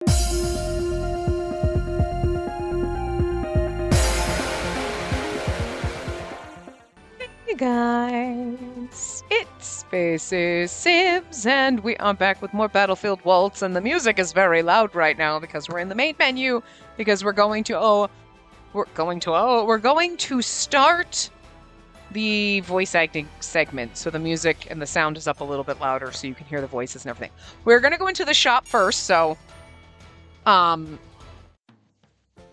Hey guys, it's Spaces Sims, and we are back with more Battlefield Waltz, and the music is very loud right now because we're in the main menu, because we're going to start the voice acting segment, so the music and the sound is up a little bit louder so you can hear the voices and everything. We're gonna go into the shop first, so,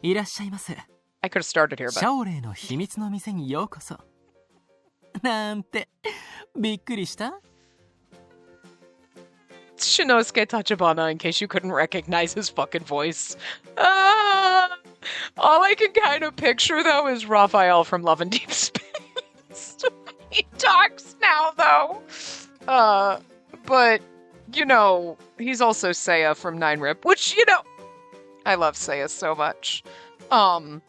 いらっしゃいませ。 I could have started here, but... シャオレイの秘密の店にようこそ。なんて、びっくりした? Shinosuke Tachibana, in case you couldn't recognize his fucking voice. All I can kind of picture, though, is Raphael from Love and Deep Space. He talks now, though. But, you know, he's also Seiya from 9-Rip, which, you know, I love Seiya so much. Kamu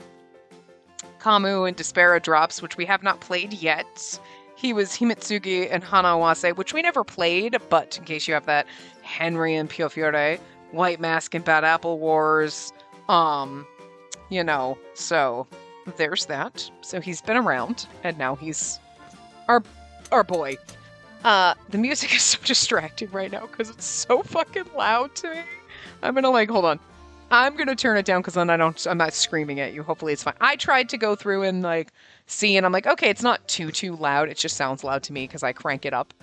and Despera drops, which we have not played yet. He was Himitsugi and Hanawase, which we never played, but in case you have that, Henry and Pio Fiore, White Mask and Bad Apple Wars, you know, so there's that. So he's been around, and now he's our boy. The music is so distracting right now, because it's so fucking loud to me. I'm gonna, like, hold on. I'm going to turn it down because then I'm not screaming at you. Hopefully it's fine. I tried to go through and like see, and I'm like, okay, it's not too loud. It just sounds loud to me because I crank it up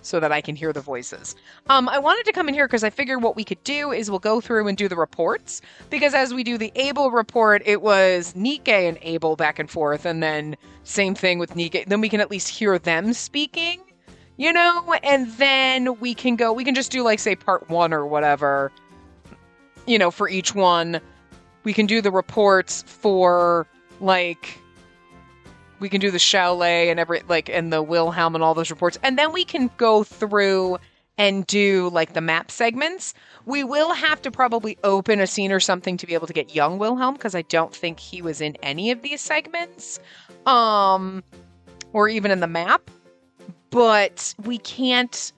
so that I can hear the voices. I wanted to come in here because I figured what we could do is we'll go through and do the reports, because as we do the Abel report, it was Nikke and Abel back and forth, and then same thing with Nikke. Then we can at least hear them speaking, you know, and then we can just do like, say, part 1 or whatever. You know, for each one, we can do the reports for, like, we can do the Chalet and and the Wilhelm and all those reports. And then we can go through and do, like, the map segments. We will have to probably open a scene or something to be able to get young Wilhelm, because I don't think he was in any of these segments. Or even in the map. But we can't...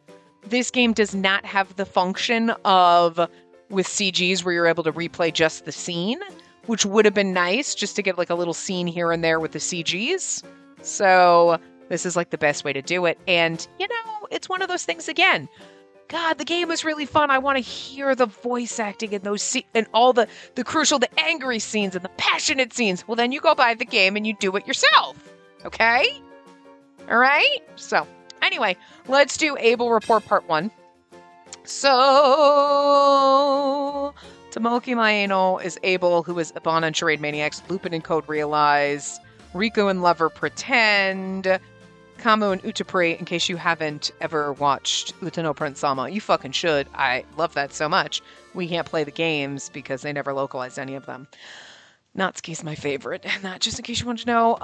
This game does not have the function of... with CGs where you're able to replay just the scene, which would have been nice just to get like a little scene here and there with the CGs. So this is like the best way to do it. And, you know, it's one of those things again. God, the game was really fun. I want to hear the voice acting in those and all the crucial, the angry scenes and the passionate scenes. Well, then you go buy the game and you do it yourself. Okay? All right? So anyway, let's do Abel Report Part 1. So, Tomoki Maeno is Abel, who is Ibana and Charade Maniacs, Lupin and Code Realize, Riku and Lover Pretend, Kamu and Utapri, in case you haven't ever watched Utano Prince Sama. You fucking should. I love that so much. We can't play the games because they never localized any of them. Natsuki's my favorite, and that, just in case you want to know,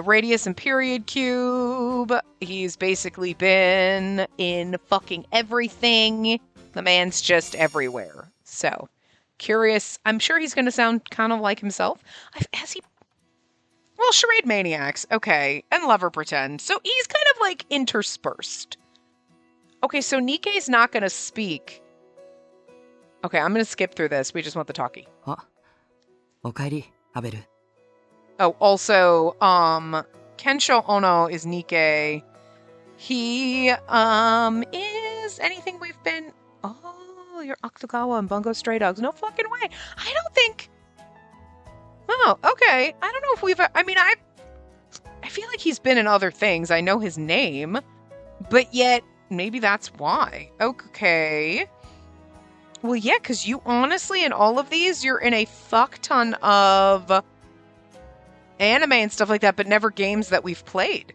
Radius and Period Cube. He's basically been in fucking everything. The man's just everywhere. So, curious. I'm sure he's going to sound kind of like himself. Has he... Well, Charade Maniacs. Okay. And Lover Pretend. So, he's kind of, like, interspersed. Okay, so Nikke's not going to speak. Okay, I'm going to skip through this. We just want the talkie. Oh, okaeri, Abel. Oh, also, Kensho Ono is Nikke. He, is anything we've been... Oh, you're Octogawa and Bungo Stray Dogs. No fucking way. I don't think... Oh, okay. I don't know if we've... I mean, I feel like he's been in other things. I know his name. But yet, maybe that's why. Okay. Well, yeah, because you honestly, in all of these, you're in a fuck ton of anime and stuff like that, but never games that we've played.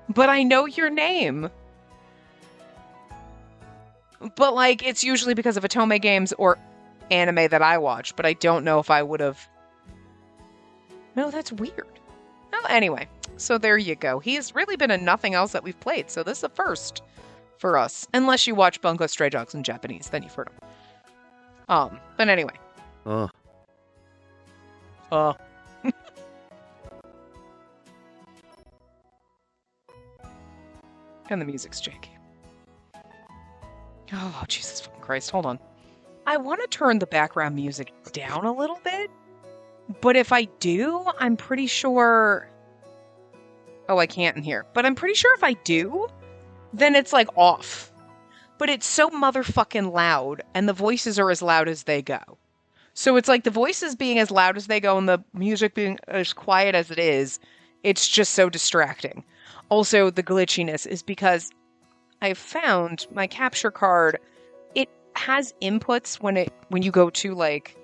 But I know your name. But, like, it's usually because of Otome games or anime that I watch, but I don't know if I would have... No, that's weird. Well, anyway, so there you go. He's really been in nothing else that we've played, so this is a first for us. Unless you watch Bungo Stray Dogs in Japanese, then you've heard him. But anyway. And the music's janky. Oh, Jesus fucking Christ. Hold on. I want to turn the background music down a little bit, but if I do, I'm pretty sure... Oh, I can't in here. But I'm pretty sure if I do, then it's like off. But it's so motherfucking loud, and the voices are as loud as they go. So it's like the voices being as loud as they go and the music being as quiet as it is, it's just so distracting. Also, the glitchiness is because I found my capture card, it has inputs when you go to like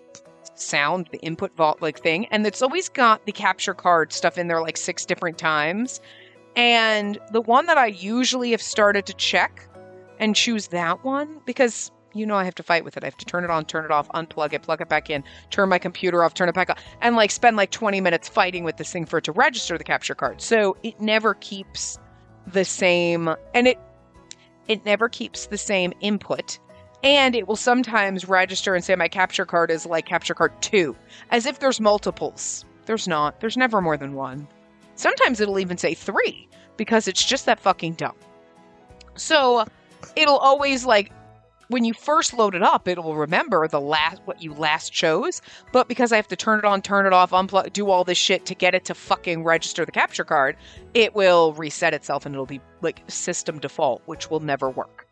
sound, the input vault like thing, and it's always got the capture card stuff in there like 6 different times. And the one that I usually have started to check and choose that one, because I have to fight with it. I have to turn it on, turn it off, unplug it, plug it back in, turn my computer off, turn it back on, and like spend like 20 minutes fighting with this thing for it to register the capture card. So it never keeps the same, and it never keeps the same input. And it will sometimes register and say my capture card is like capture card 2, as if there's multiples. There's not. There's never more than one. Sometimes it'll even say 3, because it's just that fucking dumb. So it'll always like, when you first load it up, it'll remember what you last chose. But because I have to turn it on, turn it off, unplug, do all this shit to get it to fucking register the capture card, it will reset itself and it'll be like system default, which will never work.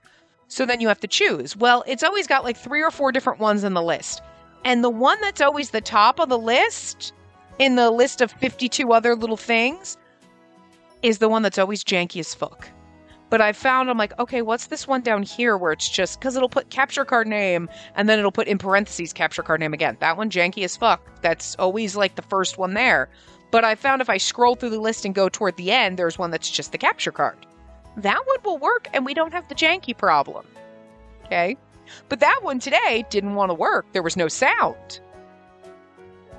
So then you have to choose. Well, it's always got like 3 or 4 different ones in the list. And the one that's always the top of the list, in the list of 52 other little things, is the one that's always janky as fuck. But I found, I'm like, okay, what's this one down here where it's just, because it'll put capture card name, and then it'll put in parentheses capture card name again. That one, janky as fuck. That's always like the first one there. But I found if I scroll through the list and go toward the end, there's one that's just the capture card. That one will work, and we don't have the janky problem. Okay? But that one today didn't want to work. There was no sound.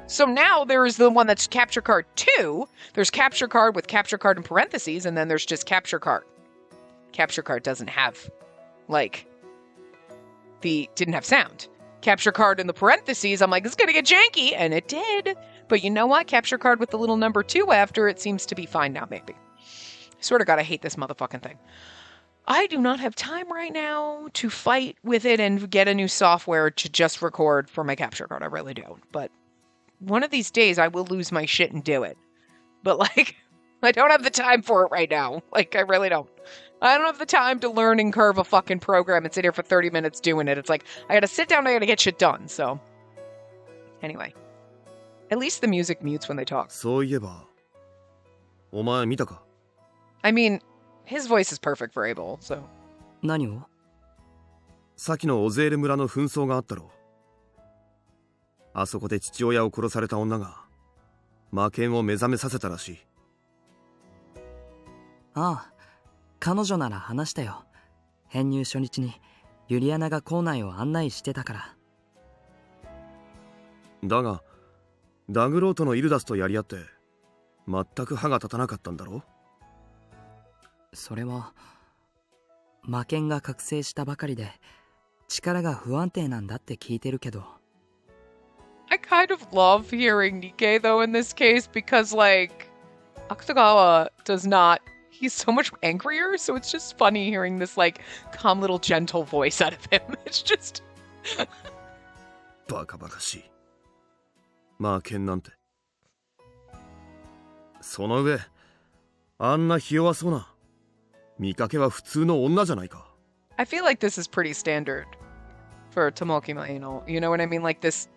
So now there is the one that's capture card 2. There's capture card with capture card in parentheses, and then there's just capture card. Capture card doesn't have, didn't have sound. Capture card in the parentheses, I'm like, it's going to get janky, and it did. But you know what? Capture card with the little number 2 after it seems to be fine now, maybe. Swear to God, I hate this motherfucking thing. I do not have time right now to fight with it and get a new software to just record for my capture card. I really don't. But one of these days, I will lose my shit and do it. But, I don't have the time for it right now. I really don't. I don't have the time to learn and curve a fucking program and sit here for 30 minutes doing it. It's like, I gotta sit down, I gotta get shit done, so. Anyway. At least the music mutes when they talk. I mean, his voice is perfect for Abel, so. 何を？さきのオゼール村の紛争があったろ。あそこで父親を殺された女が魔剣を目覚めさせたらしい。ああ、彼女なら話したよ。編入初日にユリアナが校内を案内してたから。だが、ダグロートのイルダスとやり合って全く歯が立たなかったんだろ。それは魔剣が覚醒したばかりで力が不安定なんだって聞いてるけど。I kind of love hearing Nikkei though in this case because Akutagawa does not, he's so much angrier, so it's just funny hearing this calm little gentle voice out of him. It's just バカバカしい。魔剣なんて。その上、あんなひ弱そうな見かけは普通の女じゃないか。I feel like this is pretty standard for Tomoki Maino. You know what I mean? This,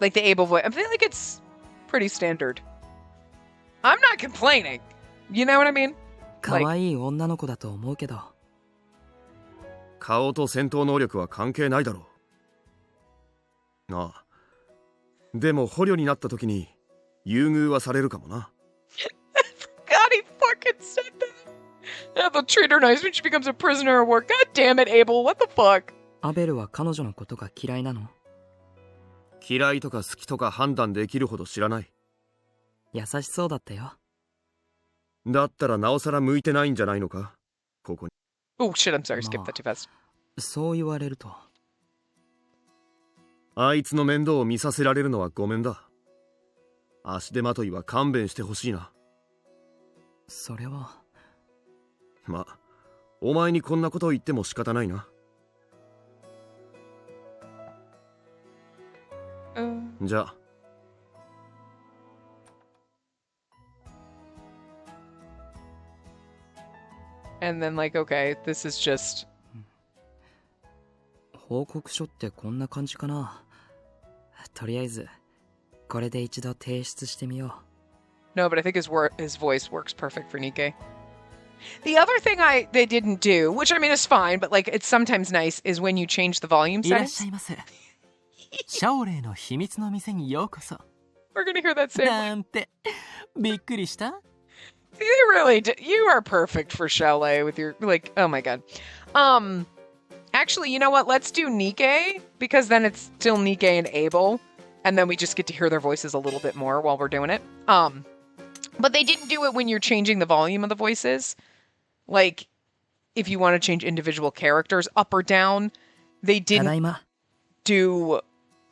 the Abel voice. I feel like it's pretty standard. I'm not complaining. You know what I mean? 可愛い女の子だと思うけど。顔と戦闘能力は関係ないだろう。なあ。でも捕虜になった時に優遇はされるかもな。God, he fucking said that. Yeah, they'll treat her nice when she becomes a prisoner of war. God damn it, Abel. What the fuck? アベルは彼女のことが嫌いなの？嫌いとか好きとか判断できるほど知らない。優しそうだったよ。だったらなおさら向いてないんじゃないのか？ここに。Oh shit, I'm sorry. Skip that too fast. そう言われると。あいつの面倒を見させられるのはごめんだ。足手まといは勘弁してほしいな。それは。まあ、お前にこんなことを言っても仕方ないな。じゃあ。And then like, okay, this is just... 報告書ってこんな感じかな。とりあえずこれで一度提出してみよう。 No, but I think his voice works perfect for Nikkei. The other thing they didn't do, which I mean is fine, but like it's sometimes nice, is when you change the volume いらっし settings. ゃいませ。シャオレイの秘密の店にようこそ。 We're gonna hear that same. なんてびっくりした？ You really do. You are perfect for Chalet with your like. Oh my god. Actually, you know what? Let's do Nikkei because then it's still Nikkei and Abel, and then we just get to hear their voices a little bit more while we're doing it. But they didn't do it when you're changing the volume of the voices. Like, if you want to change individual characters up or down, they ただい didn't ま。 do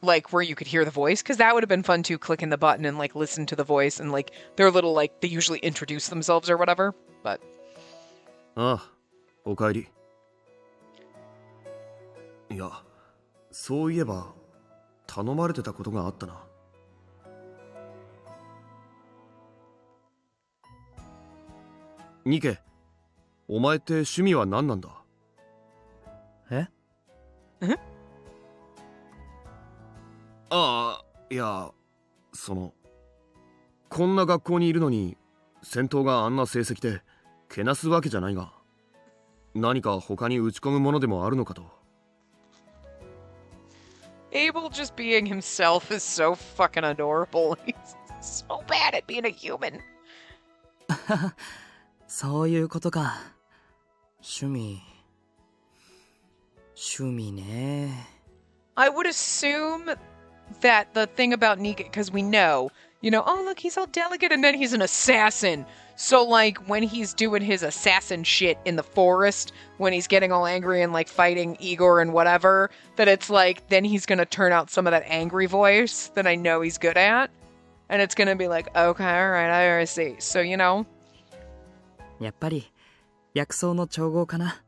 like where you could hear the voice because that would have been fun too, clicking the button and like listen to the voice and like they're little like they usually introduce themselves or whatever. But ああ、おかえり。いや、そういえば頼まれてたことがあったな。ニケ、お前って趣味は何なんだ？え？ああ、いや、こんな学校にいるのに戦闘があんな成績でけなすわけじゃないが、何か他に打ち込むものでもあるのかと。Abel just being himself is so fucking adorable. He's so bad at being a human. そういうことか。趣味ね。 I would assume that the thing about Nika, because we know, oh, look, he's all delicate, and then he's an assassin. So, like, when he's doing his assassin shit in the forest, when he's getting all angry and, like, fighting Igor and whatever, that it's like, then he's gonna turn out some of that angry voice that I know he's good at. And it's gonna be like, okay, alright, I already see. So, やっぱり薬草の調合かな。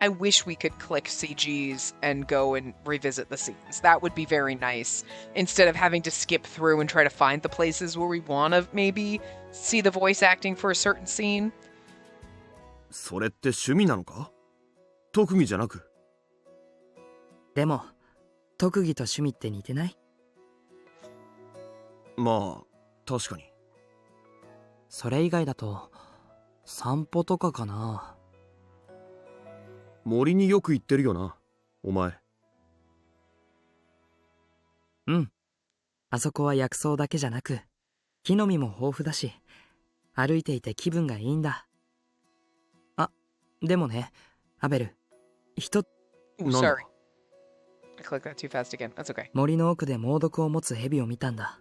I wish we could click CGs and go and revisit the scenes. That would be very nice. Instead of having to skip through and try to find the places where we want to maybe see the voice acting for a certain scene. それって趣味なのか？特技じゃなく。でも特技と趣味って似てない？まあ、確かに。それ以外だと散歩とかかな。森によく行ってるよな、お前。うん。あそこは薬草だけじゃなく、木の実も豊富だし、歩いていて気分がいいんだ。あ、でもね、アベル、Ooh, sorry. I clicked that too fast again. That's okay. 森の奥で猛毒を持つ蛇を見たんだ。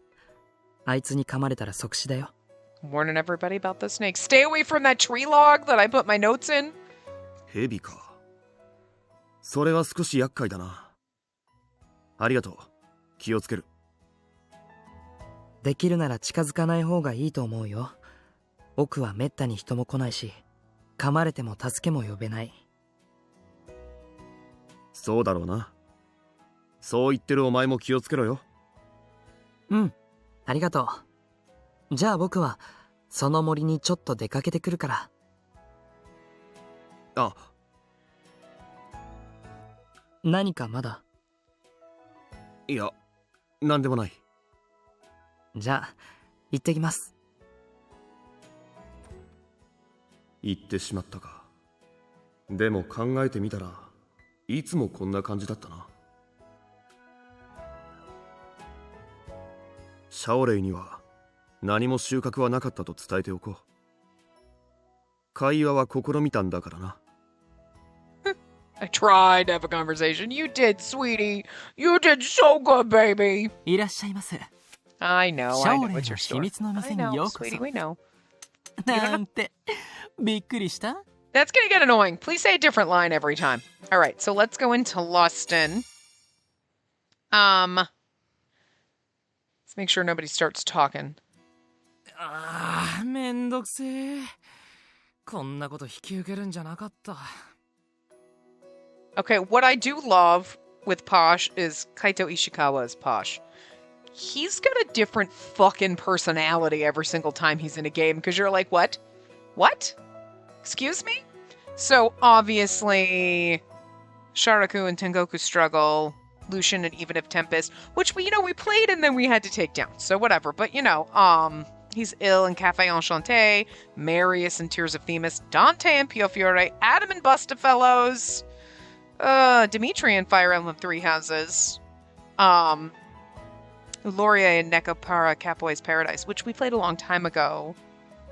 あいつに噛まれたら即死だよ。Warning everybody about the snake. Stay away from that tree log that I put my notes in. 蛇か。それは少し厄介だな。ありがとう。気をつける。できるなら近づかない方がいいと思うよ。奥はめったに人も来ないし、噛まれても助けも呼べない。そうだろうな。そう言ってるお前も気をつけろよ。うん、ありがとう。じゃあ僕はその森にちょっと出かけてくるから。あ、何かまだ？いや、なんでもない。じゃあ行ってきます。行ってしまったか。でも考えてみたらいつもこんな感じだったな。シャオレイには何も収穫はなかったと伝えておこう。会話は試みたんだからな。I tried to have a conversation. You did, sweetie. You did so good, baby. いらっしゃいませ。 I know. シ I ャオ know レイの it's your 秘 store. 密の I 店に know, ようこ sweetie. そ。 We know. なんてびっくりした？ That's gonna get annoying. Please say a different line every time. All right, so let's go into Lustin. Let's make sure nobody starts talking. ああ、めんどくせえ。こんなこと引き受けるんじゃなかった。Okay, what I do love with Posh is Kaito Ishikawa as Posh. He's got a different fucking personality every single time he's in a game because you're like, what? What? Excuse me? So obviously, Sharaku and Tengoku struggle, Lucian and Even if Tempest, which we played and then we had to take down. So whatever. But he's ill in Cafe Enchanté, Marius and Tears of Themis, Dante and Pio Fiore, Adam and Bustafellows, Dimitri and Fire Emblem Three Houses, Laurier and Nekopara Capoe's Paradise, which we played a long time ago.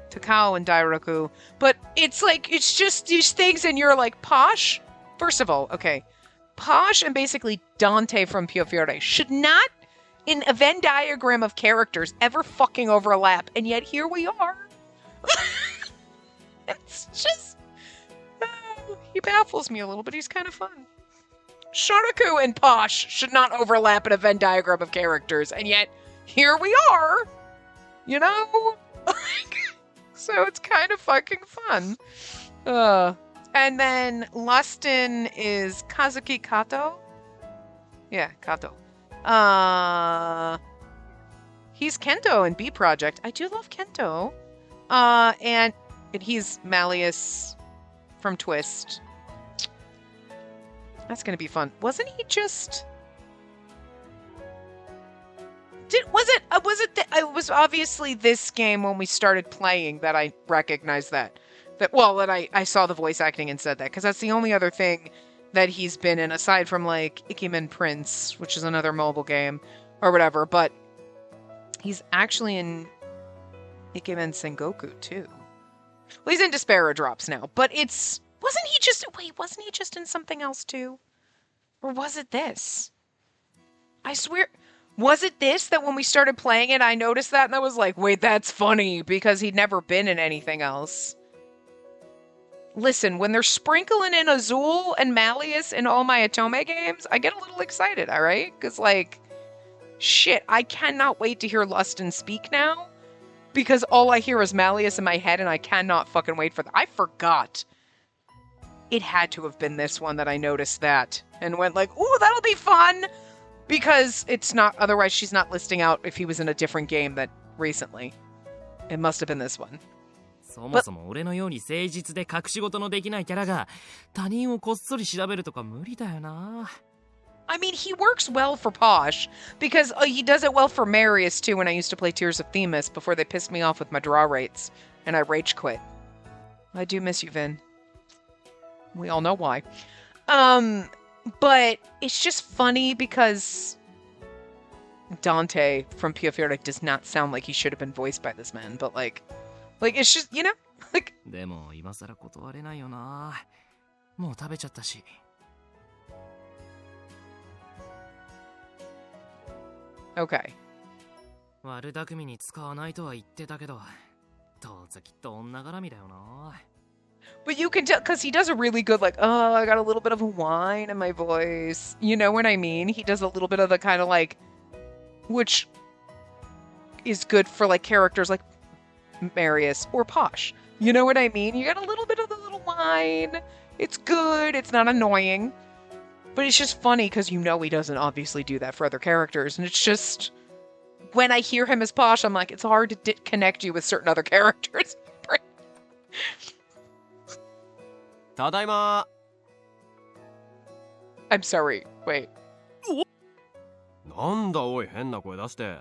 Takao and Dairoku. But it's just these things and you're like, Posh? First of all, okay. Posh and basically Dante from Pio Fiore should not, in a Venn diagram of characters, ever fucking overlap. And yet here we are. It's just... he baffles me a little, but he's kind of fun. Sharaku and Posh should not overlap in a Venn diagram of characters, and yet here we are, so it's kind of fucking fun. And then Lustin is Kazuki Kato. Yeah, Kato. He's Kento in B Project. I do love Kento. And he's Malleus from Twist. That's gonna be fun. Wasn't he just? It was obviously this game when we started playing that I recognized that I saw the voice acting and said that, because that's the only other thing that he's been in aside from like Ikemen Prince, which is another mobile game or whatever. But he's actually in Ikemen Sengoku too. Well, he's in Despera Drops now, but wasn't he just in something else too? Or was it this? I swear, was it this that when we started playing it, I noticed that and I was like, wait, that's funny, because he'd never been in anything else. Listen, when they're sprinkling in Azul and Malleus in all my Atome games, I get a little excited, alright? Because, shit, I cannot wait to hear Lustin speak now, because all I hear is Malleus in my head and I cannot fucking wait for that. I forgot. It had to have been this one that I noticed that and went like, ooh, that'll be fun, because it's not, otherwise she's not listing out if he was in a different game that recently. It must have been this one. そもそも俺のように誠実で隠し事のできないキャラが他人をこっそり調べるとか無理だよな。I mean, he works well for Posh, because he does it well for Marius too when I used to play Tears of Themis before they pissed me off with my draw rates and I rage quit. I do miss you, Vin. We all know why. But it's just funny because Dante from Pio Fiore does not sound like he should have been voiced by this man, but it's just, like... でも今更断れないよな。もう食べちゃったし。Okay. 悪巧みに使わないとは言ってたけど、どうせきっと女絡みだよな。 But you can tell, because he does a really good, oh, I got a little bit of a whine in my voice. You know what I mean? He does a little bit of the kind of which is good for characters like Marius or Posh. You know what I mean? You got a little bit of the little whine. It's good. It's not annoying. But it's just funny because he doesn't obviously do that for other characters. And it's just, when I hear him as Posh, I'm like, it's hard to connect you with certain other characters. ただいま。 I'm sorry. Wait. なんだおい変な声出して。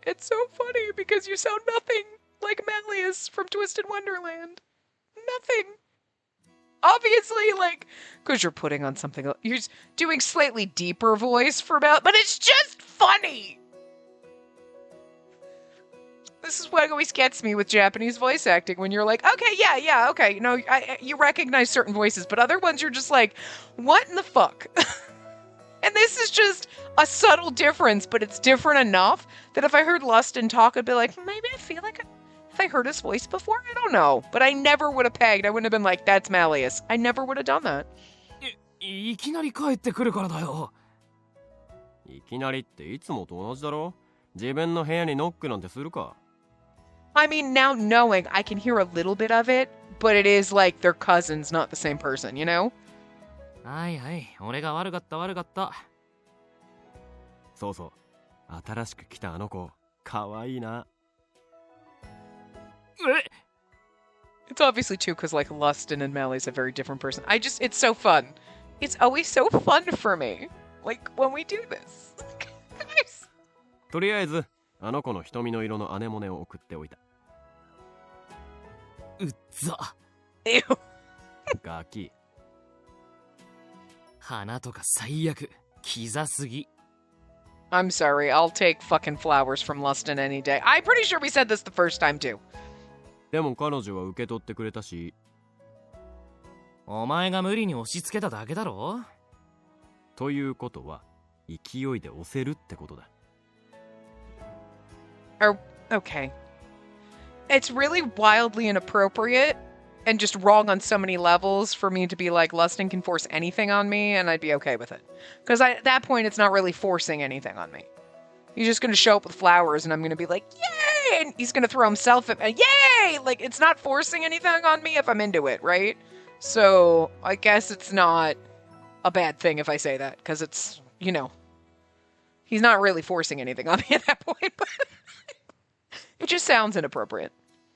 It's so funny because you sound nothing like Malleus from Twisted Wonderland. Nothing. Obviously, because you're putting on something, you're doing slightly deeper voice for Mal, but it's just funny. This is what always gets me with Japanese voice acting, when you're like, okay, yeah, okay, you recognize certain voices, but other ones you're just like, what in the fuck? And this is just a subtle difference, but it's different enough that if I heard Lustin talk, I'd be like, maybe I feel like have I heard his voice before? I don't know. But I never would have pegged. I wouldn't have been like, that's Malleus. I never would have done that. いきなり帰ってくるからだよ。いきなりっていつもと同じだろ。自分の部屋にノックなんてするか。 I mean, now knowing, I can hear a little bit of it, but it is like they're cousins, not the same person, you know? はいはい、俺が悪かった悪かった。そうそう、新しく来たあの子かわいいな。It's obviously too because like Lustin and Mally's a very different person. It's so fun. It's always so fun for me. Like when we do this. Guys. とりあえずあの子の瞳の色のアネモネを送っておいた。うっざ。Ew. ガキ。花とか最悪。キザすぎ。I'm sorry. I'll take fucking flowers from Lustin any day. I'm pretty sure we said this the first time too. でも彼女は受け取ってくれたし。お前が無理に押し付けただけだろ。ということは勢いで押せるってことだ。Okay. It's really wildly inappropriate and just wrong on so many levels for me to be like, Lustin can force anything on me, and I'd be okay with it. Because at that point, it's not really forcing anything on me. He's just going to show up with flowers, and I'm going to be like, yay! And he's going to throw himself at me. Yay! Like, it's not forcing anything on me if I'm into it, right? So, I guess it's not a bad thing if I say that, because it's, you know, he's not really forcing anything on me at that point, but it just sounds inappropriate.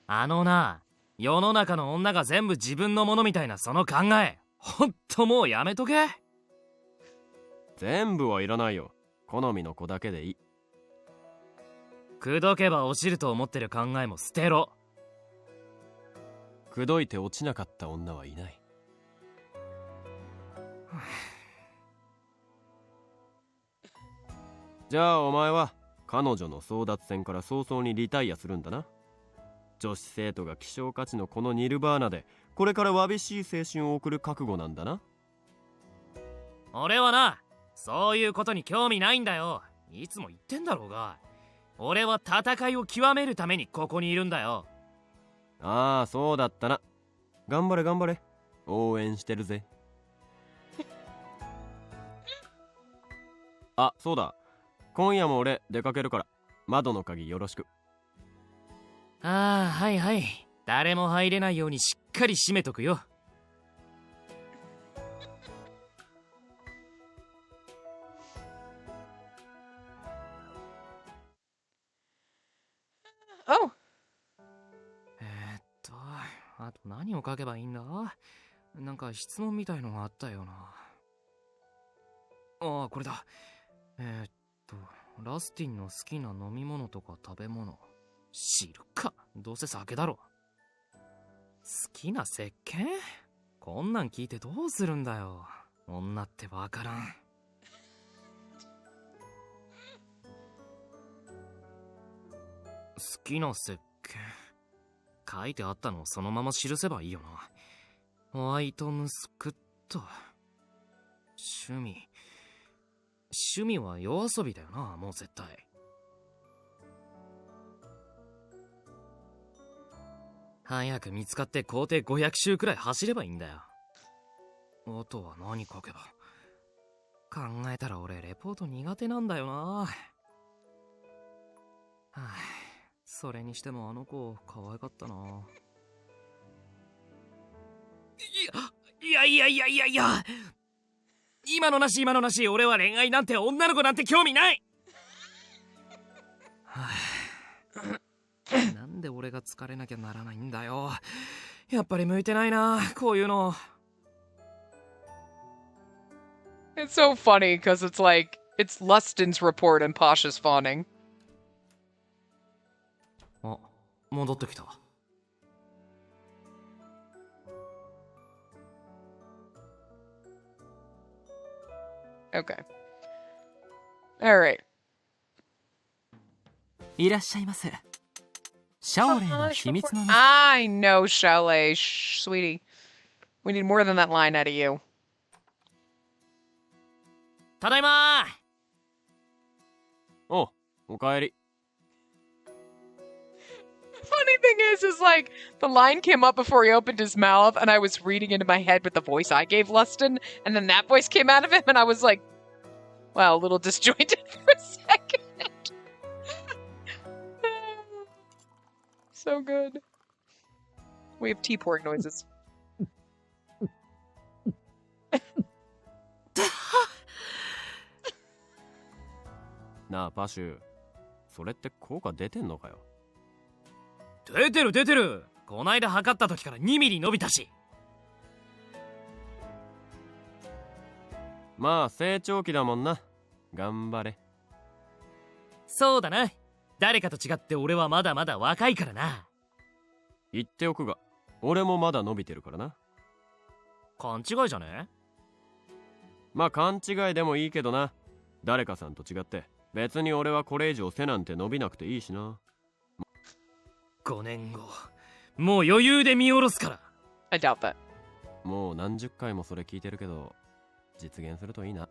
あのな、世の中の女が全部自分のものみたいなその考え、ほんともうやめとけ。全部はいらないよ。好みの子だけでいい。口説けば落ちると思ってる考えも捨てろ。口説いて落ちなかった女はいない。じゃあお前は彼女の争奪戦から早々にリタイアするんだな。女子生徒が希少価値のこのニルバーナでこれからわびしい青春を送る覚悟なんだな。俺はな、そういうことに興味ないんだよ。いつも言ってんだろうが。俺は戦いを極めるためにここにいるんだよ。ああ、そうだったな。頑張れ頑張れ。応援してるぜ。あ、そうだ。今夜も俺出かけるから窓の鍵よろしく。ああ、はいはい。誰も入れないようにしっかり閉めとくよ。Oh. あと何を書けばいいんだ？なんか質問みたいのがあったよな。ああ、これだ。ラスティンの好きな飲み物とか食べ物。知るか。どうせ酒だろ。好きな石鹸？こんなん聞いてどうするんだよ。女ってわからん。好きな石鹸。書いてあったのをそのまま記せばいいよな。ホワイトムスクット。趣味は夜遊びだよな、もう絶対。早く見つかって校庭500周くらい走ればいいんだよ。あとは何書けば。考えたら俺レポート苦手なんだよな。はあ、それにしてもあの子可愛かったな。いや今のなし俺は恋愛なんて女の子なんて興味ない。はあ、なんで俺が疲れなきゃならないんだよ。やっぱり向いてないな、こういうの。 It's so funny because it's like, it's Lustin's report and Pasha's fawning. あ、戻ってきた。Okay. Alright. いらっしゃいませ。シャオレイの秘密の店。I know, Chalet. Sweetie. We need more than that line out of you. ただいまー。おかえり。Funny thing is like, the line came up before he opened his mouth, and I was reading into my head with the voice I gave Lustin, and then that voice came out of him, and I was like, wow, a little disjointed for a second. So good. We have tea pouring noises. なあパシュ、それって効果出てんのかよ。出てる出てる。こないだ測った時から2ミリ伸びたし。まあ成長期だもんな。頑張れ。そうだな。誰かと違って俺はまだまだ若いからな。言っておくが、俺もまだ伸びてるからな。勘違いじゃね？まあ勘違いでもいいけどな。誰かさんと違って別に俺はこれ以上背なんて伸びなくていいしな。5年後もう余裕で見下ろすから。 I doubt that. もう何十回もそれ聞いてるけど、実現するといいな。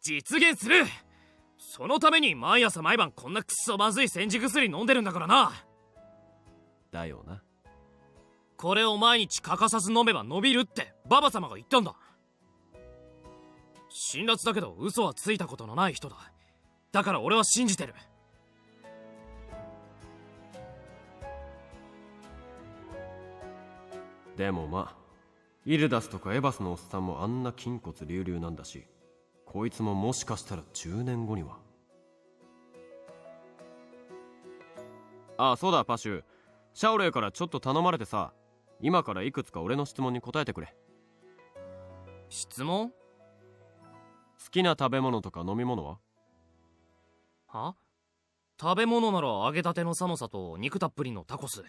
実現する。そのために毎朝毎晩こんなクソまずい煎じ薬飲んでるんだからな。だよな。これを毎日欠かさず飲めば伸びるってババ様が言ったんだ。辛辣だけど嘘はついたことのない人だ。だから俺は信じてる。でもまあイルダスとかエバスのおっさんもあんな筋骨隆々なんだし、こいつももしかしたら10年後には。あ、そうだパシュ、シャオレイからちょっと頼まれてさ、今からいくつか俺の質問に答えてくれ。質問？好きな食べ物とか飲み物は？は？食べ物なら揚げたてのサモサと肉たっぷりのタコス。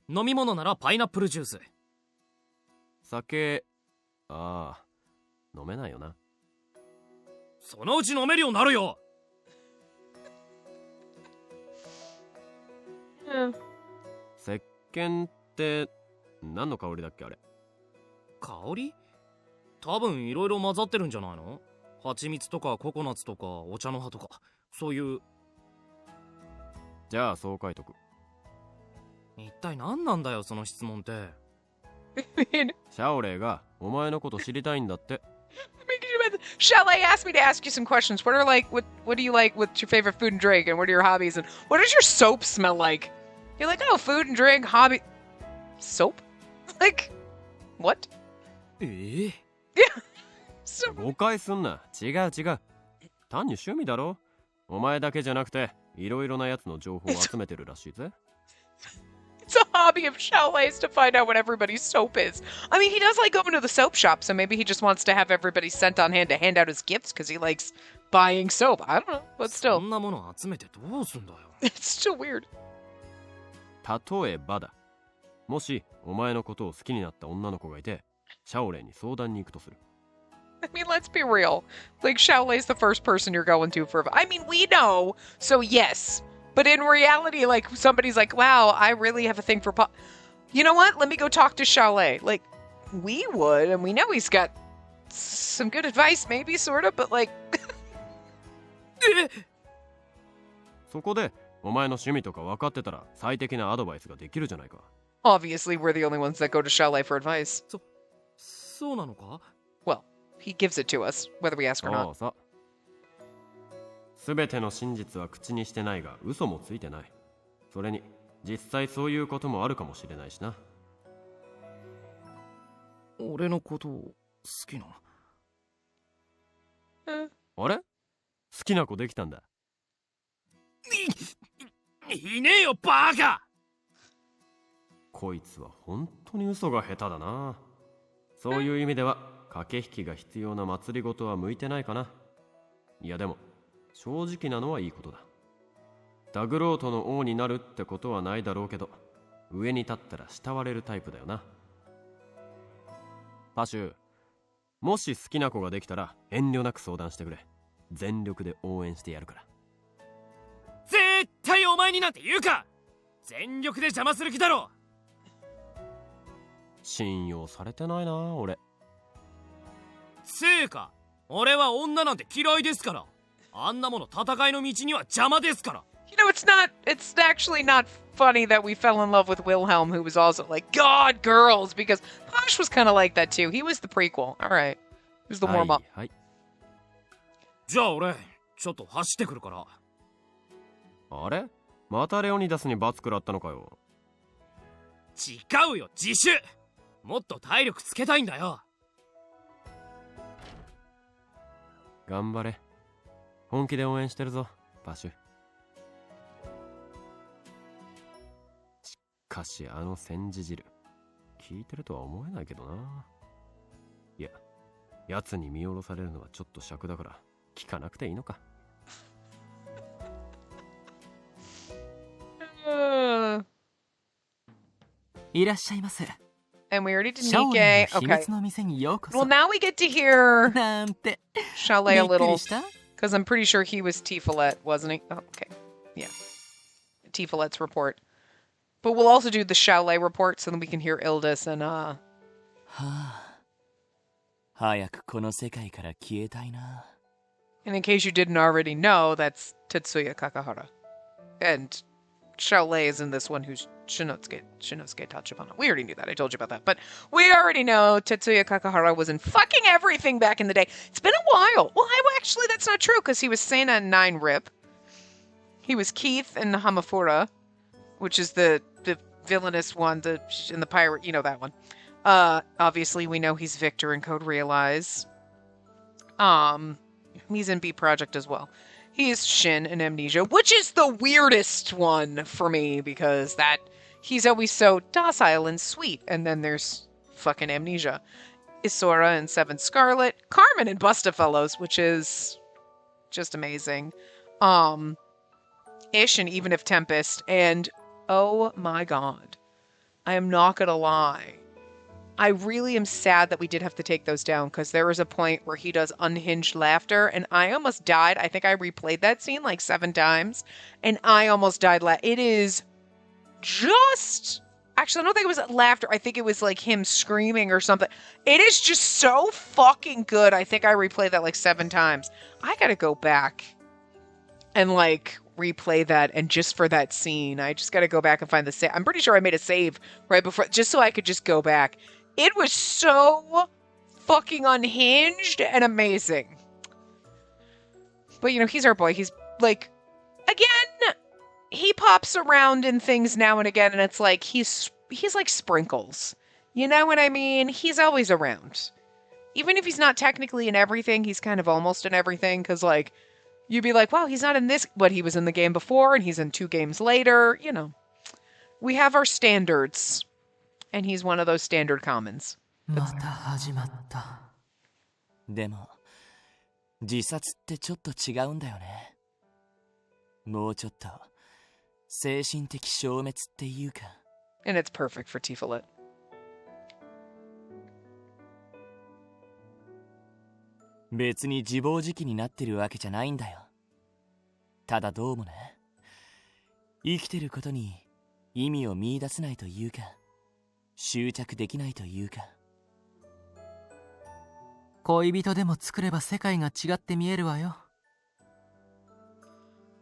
飲み物ならパイナップルジュース。酒、ああ、飲めないよな。そのうち飲めるようになるよ。石鹸って何の香りだっけあれ。香り？多分いろいろ混ざってるんじゃないの？蜂蜜とかココナッツとかお茶の葉とか、そういう。じゃあそう書いとく。一体何なんだよその質問って。シャオレイがお前のこと知りたいんだって。Chalet asked me to ask you some questions. What do you like? What's your favorite food and drink? And what are your hobbies? And what does your soap smell like? You're like, oh, food and drink, hobby, soap? Like, what? Yeah. So 誤解すんな。違う違う。単に趣味だろ。お前だけじゃなくていろいろなやつの情報を集めてるらしいぜ。it's a hobby of Chalet's to find out what everybody's soap is. I mean, he does like going to the soap shop, so maybe he just wants to have everybody sent on hand to hand out his gifts because he likes buying soap. I don't know, but そ still, んなもの集めてどうすんだよ。it's still weird. 例えばだ。もしお前のことを好きになった女の子がいて、シャオレイに相談に行くとする。I mean, let's be real. Like, Chalet's the first person you're going to for... I mean, we know, so yes. But in reality, like, somebody's like, wow, I really have a thing for pop. You know what? Let me go talk to Chalet. Like, we would, and we know he's got some good advice, maybe, sort of, but like... そこでお前の趣味とか分かってたら最適なアドバイスができるじゃないか。Obviously, we're the only ones that go to Chalet for advice. そうなのか？ Well, he gives it to us, whether we ask or そ not. うさ。すべての真実は口にしてないが嘘もついてない。それに実際そういうこともあるかもしれないしな。俺のことを好きな。あれ？好きな子できたんだ。いねえよバカ！こいつは本当に嘘が下手だな。そういう意味では駆け引きが必要な祭りごとは向いてないかな。いやでも正直なのはいいことだ。ダグロートの王になるってことはないだろうけど、上に立ったら慕われるタイプだよな。パシュ、もし好きな子ができたら遠慮なく相談してくれ。全力で応援してやるから。絶対お前になんて言うか！全力で邪魔する気だろ！信用されてないな俺。せいか、俺は女なんて嫌いですから。あんなもの戦いの道には邪魔ですから。You know, it's actually not funny that we fell in love with Wilhelm, who was also like, God, girls, because Posh was kind of like that too. He was the prequel. All right. He was the はい warm-up. はい。じゃあ俺、ちょっと走ってくるから。あれ？またレオニダスに罰食らったのかよ。違うよ、自首！もっと体力つけたいんだよ。頑張れ。本気で応援してるぞパシュ。しかしあの煎じ汁聞いてるとは思えないけどな。いや、奴に見下ろされるのはちょっと尺だから聞かなくていいのか。いらっしゃいませ。 And we already did シャオレ Nikkei. イの秘密 Okay. の店にようこそ。 Well, now we get to hear なんて Chalet び a っくり little. した。 Because I'm pretty sure he was Tifalet, wasn't he? Oh, okay. Yeah. Tifalet's report. But we'll also do the Chalet report so that we can hear Ildis and, はあ、早くこの世界から消えたいな。 And in case you didn't already know, that's Tetsuya Kakahara. And Chalet is in this one who's Shinosuke Tachibana. We already knew that. I told you about that. But we already know Tetsuya Kakahara was in fucking everything back in the day. It's been a while. Well, actually, that's not true because he was Sena in 9 Rip. He was Keith in Hamafura, which is the villainous one in the pirate. You know that one. Obviously, we know he's Victor in Code Realize. He's in B Project as well. He's Shin in Amnesia, which is the weirdest one for me because he's always so docile and sweet. And then there's fucking Amnesia. Isora in 7 Scarlet. Carmen in Bustafellows, which is just amazing. Ish and Even If Tempest. And oh my god. I am not gonna lie. I really am sad that we did have to take those down because there was a point where he does unhinged laughter and I almost died. I think I replayed that scene like 7 times and I almost died. It is just... Actually, I don't think it was laughter. I think it was like him screaming or something. It is just so fucking good. I think I replayed that like 7 times. I gotta go back and like replay that, and just for that scene, I just gotta go back and find the save. I'm pretty sure I made a save right before, just so I could just go back. It was so fucking unhinged and amazing. But, you know, he's our boy. He's, like, again, he pops around in things now and again, and it's like, he's like Sprinkles. You know what I mean? He's always around. Even if he's not technically in everything, he's kind of almost in everything, because, like, you'd be like, wow, he's not in this, but he was in the game before, and he's in 2 games later, you know. We have our standards. And he's one of those standard commons. また始まった。でも、自殺ってちょっと違うんだよね。もうちょっと、精神的消滅っていうか。And it's perfect for Tifalet. 別に自暴自棄になってるわけじゃないんだよ。ただどうもね、生きてることに意味を見出せないというか、執着できないというか。恋人でも作れば世界が違って見えるわよ。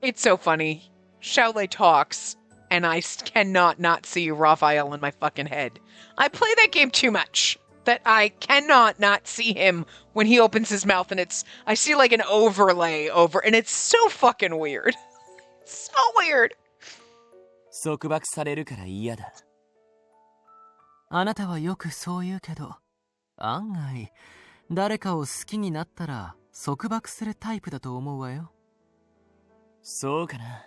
It's so funny. Xiaolei talks, and I cannot not see Raphael in my fucking head. I play that game too much that I cannot not see him when he opens his mouth, and I see like an overlay over, and it's so fucking weird. So weird. 束縛されるから嫌だ。あなたはよくそう言うけど、案外誰かを好きになったら束縛するタイプだと思うわよ。そうかな。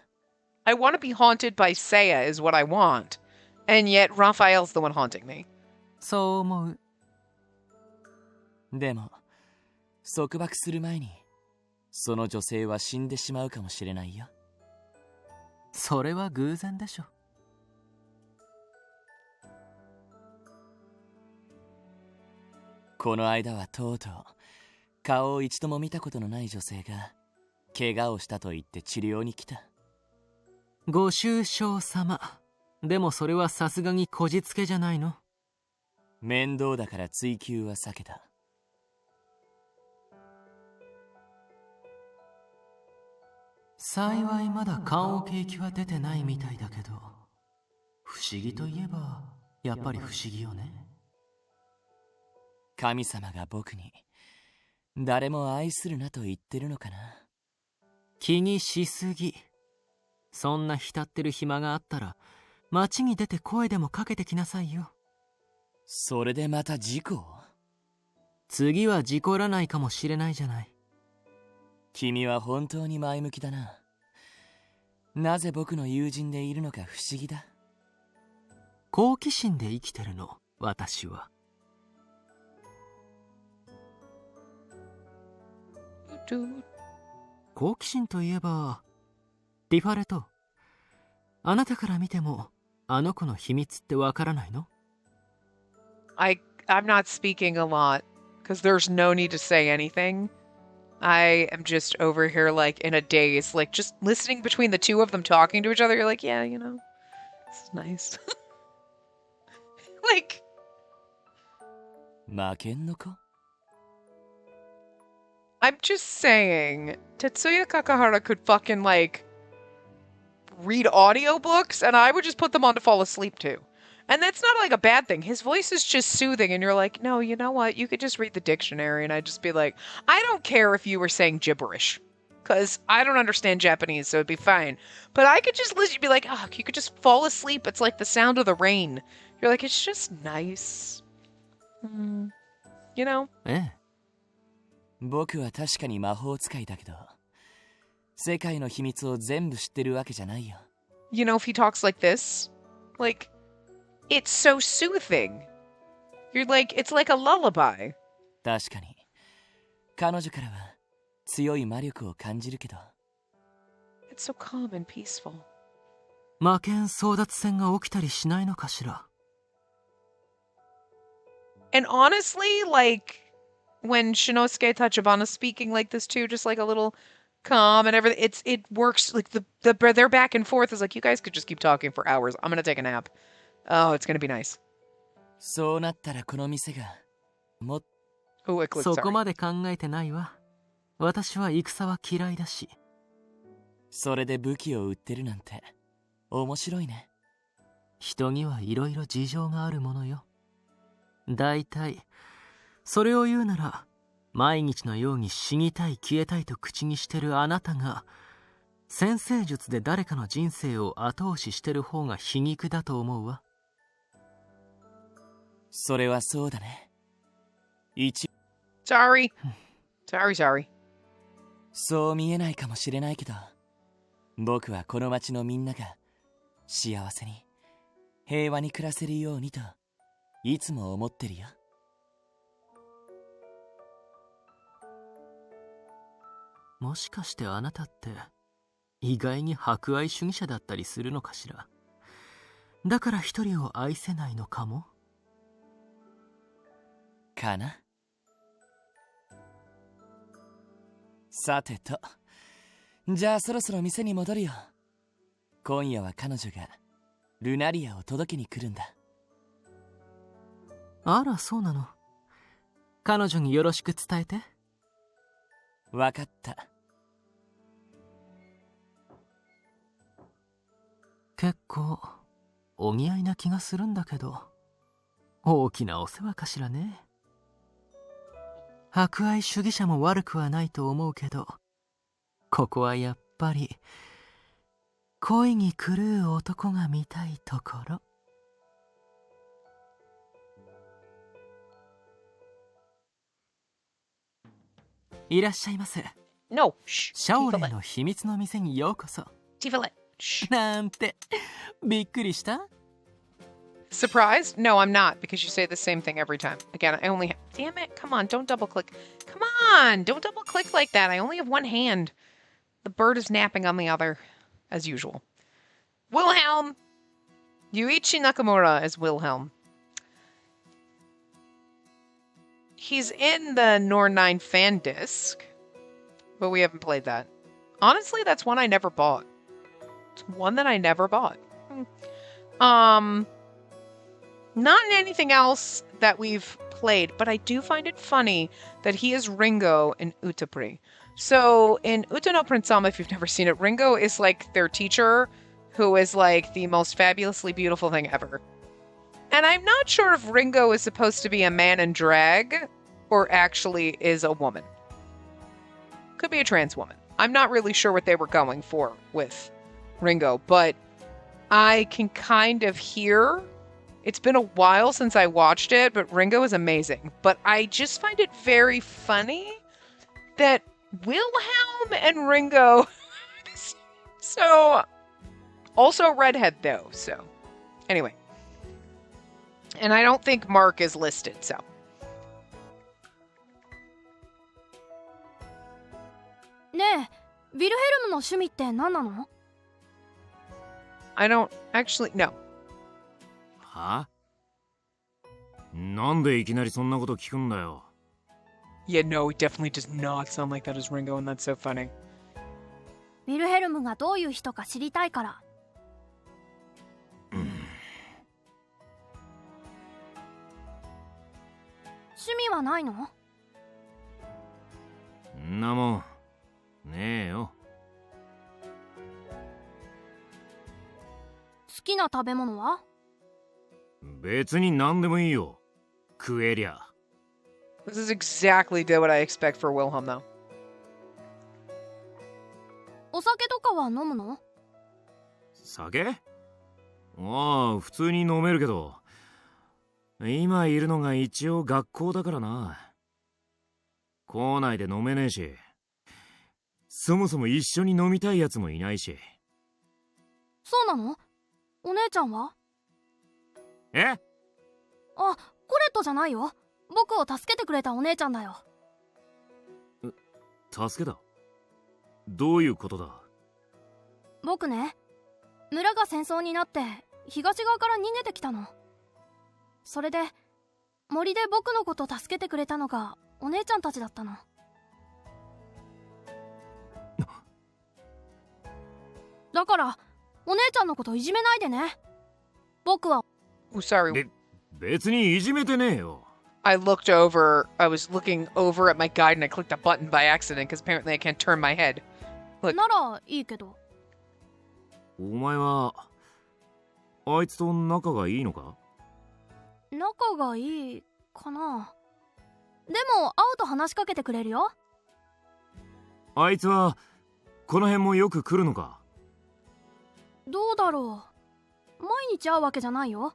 I want to be haunted by Seiya is what I want, and yet Raphael's the one haunting me. そう思う。でも束縛する前にその女性は死んでしまうかもしれないよ。それは偶然でしょ。この間はとうとう顔を一度も見たことのない女性が怪我をしたと言って治療に来た。ご愁傷様。でもそれはさすがにこじつけじゃないの。面倒だから追及は避けた。幸いまだ棺桶行きは出てないみたいだけど、不思議といえばやっぱり不思議よね。神様が僕に誰も愛するなと言ってるのかな。気にしすぎ。そんな浸ってる暇があったら街に出て声でもかけてきなさいよ。それでまた事故？次は事故らないかもしれないじゃない。君は本当に前向きだな。なぜ僕の友人でいるのか不思議だ。好奇心で生きてるの、私は。好奇心といえば、ティファレと、あなたから見ても、あの子の秘密ってわからないの？ I'm not speaking a lot because there's no need to say anything. I am just over here like in a daze, like just listening between the two of them talking to each other. You're like, yeah, you know, this is nice. Like, 負けんのか？ I'm just saying, Tetsuya Kakahara could fucking like read audiobooks and I would just put them on to fall asleep to. And that's not like a bad thing. His voice is just soothing and you're like, no, you know what? You could just read the dictionary and I'd just be like, I don't care if you were saying gibberish. Because I don't understand Japanese, so it'd be fine. But I could just listen, you'd be like, oh, you could just fall asleep. It's like the sound of the rain. You're like, it's just nice. You know? ええ。僕は確かに魔法使いだけど、世界の秘密を全部知ってるわけじゃないよ。You know, if he talks like this, like, it's so soothing. You're like, it's like a lullaby. 確かに、彼女からは強い魔力を感じるけど。It's so calm and peaceful. 魔剣争奪戦が起きたりしないのかしら。And honestly, like, when Shinosuke Tachibana's speaking like this too, just like a little calm and everything, it works. Like their back and forth is like, you guys could just keep talking for hours. I'm gonna take a nap. Oh, it's gonna be nice. そうなったらこの店がもっ Oh, I clicked, そこ sorry. まで考えてないわ。私は戦は嫌いだし。それで武器を売ってるなんて面白いね。人にはいろいろ事情があるものよ。だいたいそれを言うなら、毎日のように死にたい消えたいと口にしてるあなたが、先生術で誰かの人生を後押ししてる方が皮肉だと思うわ。それはそうだね。Sorry. Sorry. そう見えないかもしれないけど、僕はこの町のみんなが幸せに平和に暮らせるようにといつも思ってるよ。もしかしてあなたって意外に博愛主義者だったりするのかしら。だから一人を愛せないのかも。かな。さてと、じゃあそろそろ店に戻るよ。今夜は彼女がルナリアを届けに来るんだ。あら、そうなの。彼女によろしく伝えて。わかった。結構お似合いな気がするんだけど、大きなお世話かしらね。博愛主義者も悪くはないと思うけど、ここはやっぱり恋に狂う男が見たいところ。いらっしゃいませ。 No. シャオレイの秘密の店にようこそ。 Tifalet. Shh. なんてびっくりした？ Surprised? No, I'm not, because you say the same thing every time. Again, I only have... Damn it, come on, don't double click. Come on, don't double click like that. I only have one hand. The bird is napping on the other, as usual. Wilhelm! Yuichi Nakamura as Wilhelm. He's in the Nor 9 fan disc, but we haven't played that. Honestly, that's one I never bought. It's one that I never bought. Not in anything else that we've played, but I do find it funny that he is Ringo in Utapri. So in Uta no Prince-sama, if you've never seen it, Ringo is like their teacher, who is like the most fabulously beautiful thing ever. And I'm not sure if Ringo is supposed to be a man in drag or actually is a woman. Could be a trans woman. I'm not really sure what they were going for with Ringo, but I can kind of hear... It's been a while since I watched it, but Ringo is amazing. But I just find it very funny that Wilhelm and Ringo. So, also redhead though, so. Anyway. And I don't think Mark is listed, so. Ne, ヴィルヘルムの趣味って何なの? I don't actually know. は？なんでいきなりそんなこと聞くんだよ。Yeah, no, it definitely does not sound like that as Ringo, and that's so funny. ヴィルヘルムがどういう人か知りたいから。趣味はないの? んなもんねえよ。好きな食べ物は? 別に何でもいいよ。食えりゃ。This is exactly what I expect for Wilhelm, though. お酒とかは飲むの? 酒？ああ、普通に飲めるけど。今いるのが一応学校だからな。校内で飲めねえし。そもそも一緒に飲みたいやつもいないし。そうなの? お姉ちゃんは? え？あ、コレットじゃないよ。僕を助けてくれたお姉ちゃんだよ。助けた？どういうことだ？僕ね、村が戦争になって東側から逃げてきたの。それで森で僕のこと助けてくれたのがお姉ちゃんたちだったの。だからお姉ちゃんのこといじめないでね。僕は Oh, sorry. 別にいじめてねえよ。I was looking over at my guide and I clicked a button by accident because apparently I can't turn my head. Look. ならいいけど。お前はあいつと仲がいいのか？仲がいいかな。でも会うと話しかけてくれるよ。あいつはこの辺もよく来るのか？どうだろう。毎日会うわけじゃないよ。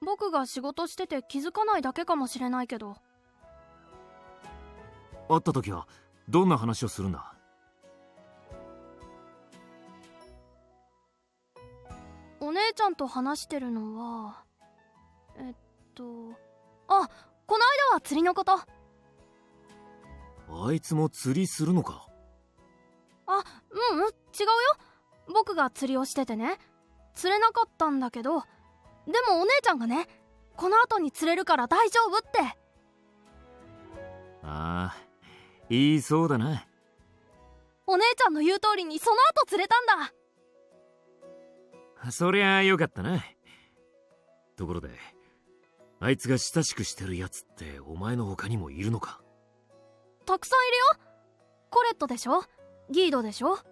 僕が仕事してて気づかないだけかもしれないけど。会った時はどんな話をするんだ？お姉ちゃんと話してるのはあ、この間は釣りのこと。あいつも釣りするのか？あ、違うよ。僕が釣りをしててね、釣れなかったんだけど、でもお姉ちゃんがね、この後に釣れるから大丈夫って。ああ、言いそうだな。お姉ちゃんの言う通りにその後釣れたんだ。そりゃあよかったな。ところで、あいつが親しくしてるやつってお前の他にもいるのか？たくさんいるよ。コレットでしょ、ギードでしょ、シャ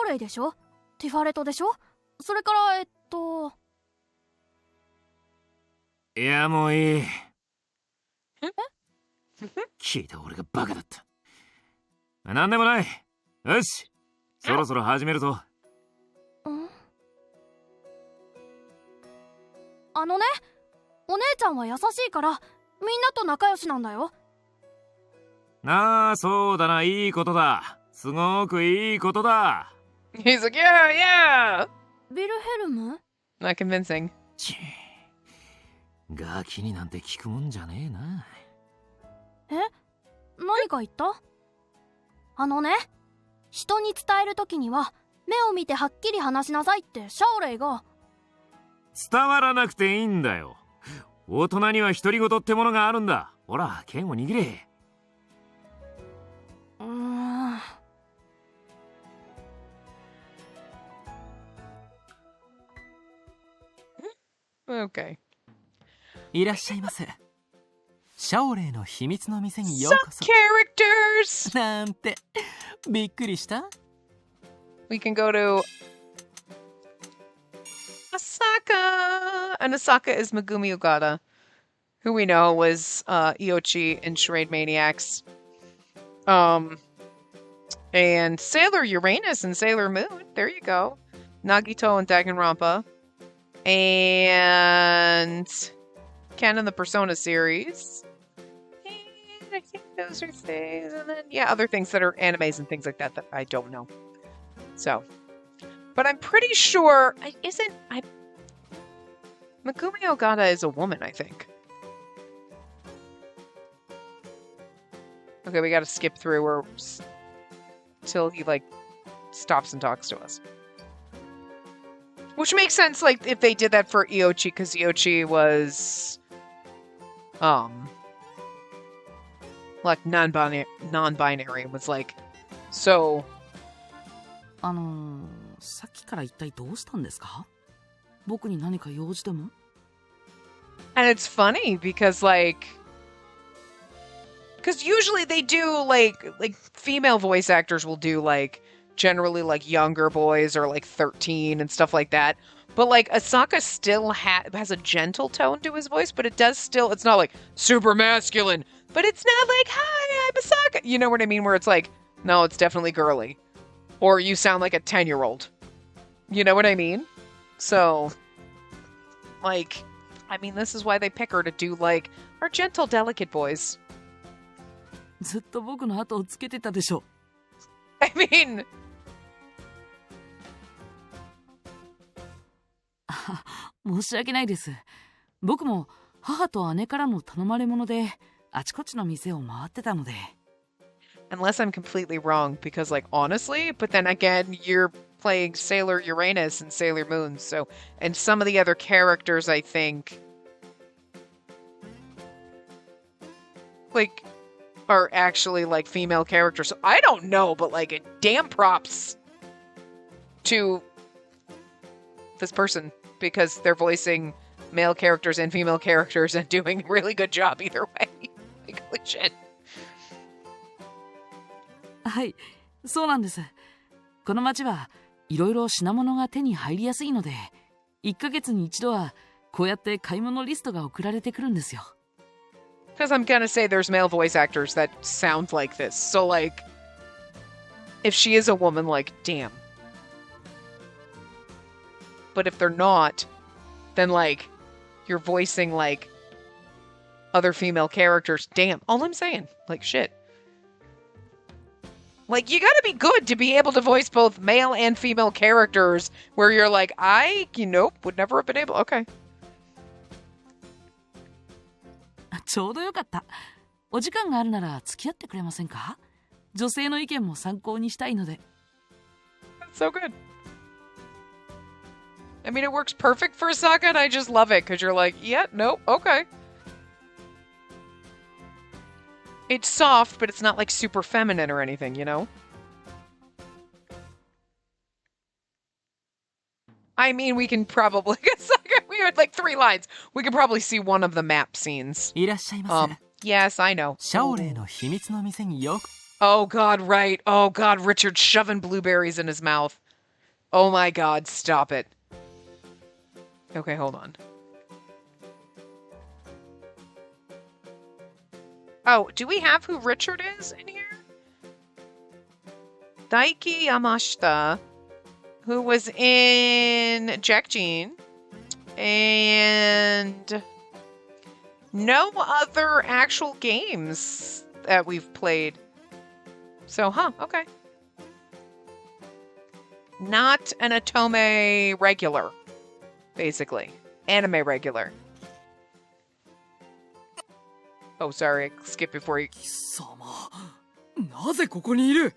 オレイでしょ、ティファレトでしょ、それからいやもういい。聞いた俺がバカだった。なんでもない。よし、そろそろ始めるぞ。あのね、お姉ちゃんは優しいからみんなと仲良しなんだよ。ああ、そうだな、いいことだ。すごくいいことだ。He's like, yeah, yeah! ヴィルヘルム? Not convincing. ガキになんて聞くもんじゃねえな。え？何か言った？あのね、人に伝えるときには目を見てはっきり話しなさいってシャオレイが。伝わらなくていいんだよ。大人には独り言ってものがあるんだ。ほら、剣を握れ。Okay. いらっしゃいませ。シャオレイの秘密の店にようこそ。Characters! なんて、びっくりした？ We can go to Asaka! And Asaka is Megumi Ogata, who we know was Iochi in Charade Maniacs. And Sailor Uranus and Sailor Moon. There you go. Nagito and Danganronpa. And Ken in the Persona series. And I think shows or things, and then yeah, other things that are animes and things like that that I don't know. So, but I'm pretty sure Megumi Ogata is a woman, I think. Okay, we gotta skip through or till he like stops and talks to us. Which makes sense, like, if they did that for Iochi, because Iochi was, like, non-binary, was like, so... さっきから一体どうしたんですか？僕に何か用事でも？ And it's funny, because, like... Because usually they do, like, female voice actors will do, like, generally like younger boys or like 13 and stuff like that, but like Asaka still has a gentle tone to his voice, but it's not like super masculine, but it's not like, hi, I'm Asaka, you know what I mean, where it's like, no, it's definitely girly, or you sound like a 10-year-old, you know what I mean? So like, I mean, this is why they pick her to do like our gentle, delicate boys. ずっと僕の後をつけてたでしょ。 I mean, 申し訳ないです。僕も母と姉からの頼まれ物であちこちの店を回ってたので。 Unless I'm completely wrong, because like honestly, but then again, you're playing Sailor Uranus and Sailor Moon, so, and some of the other characters, I think, like, are actually like female characters. So I don't know, but like, damn props to this person, because they're voicing male characters and female characters and doing a really good job either way. Like, holy shit. はい、そうなんです。この町はいろいろ品物が手に入りやすいので、1ヶ月に一度はこうやって買い物リストが送られてくるんですよ。Because I'm gonna say there's male voice actors that sound like this. So like, if she is a woman, like, damn. But if they're not, then like, you're voicing like other female characters. Damn. All I'm saying, like, shit. Like, you gotta be good to be able to voice both male and female characters where you're like, would never have been able. Okay. ちょうどよかった。お時間があるなら付き合ってくれませんか？女性の意見も参考にしたいので。That's so good. I mean, it works perfect for Asaka, and I just love it, because you're like, yeah, no, okay. It's soft, but it's not like super feminine or anything, you know? I mean, we can probably... we had like 3 lines. We could probably see one of the map scenes. いらっしゃいませ。 Yes, I know. シャオレイの秘密の店によく。 Oh god, right. Oh god, Richard shoving blueberries in his mouth. Oh my god, stop it. Okay, hold on. Oh, do we have who Richard is in here? Daiki Yamashita, who was in Jack Jean, and no other actual games that we've played. So, okay. Not an Otome regular, basically. Anime regular. Oh, sorry, I skipped before you... 貴様、なぜここにいる？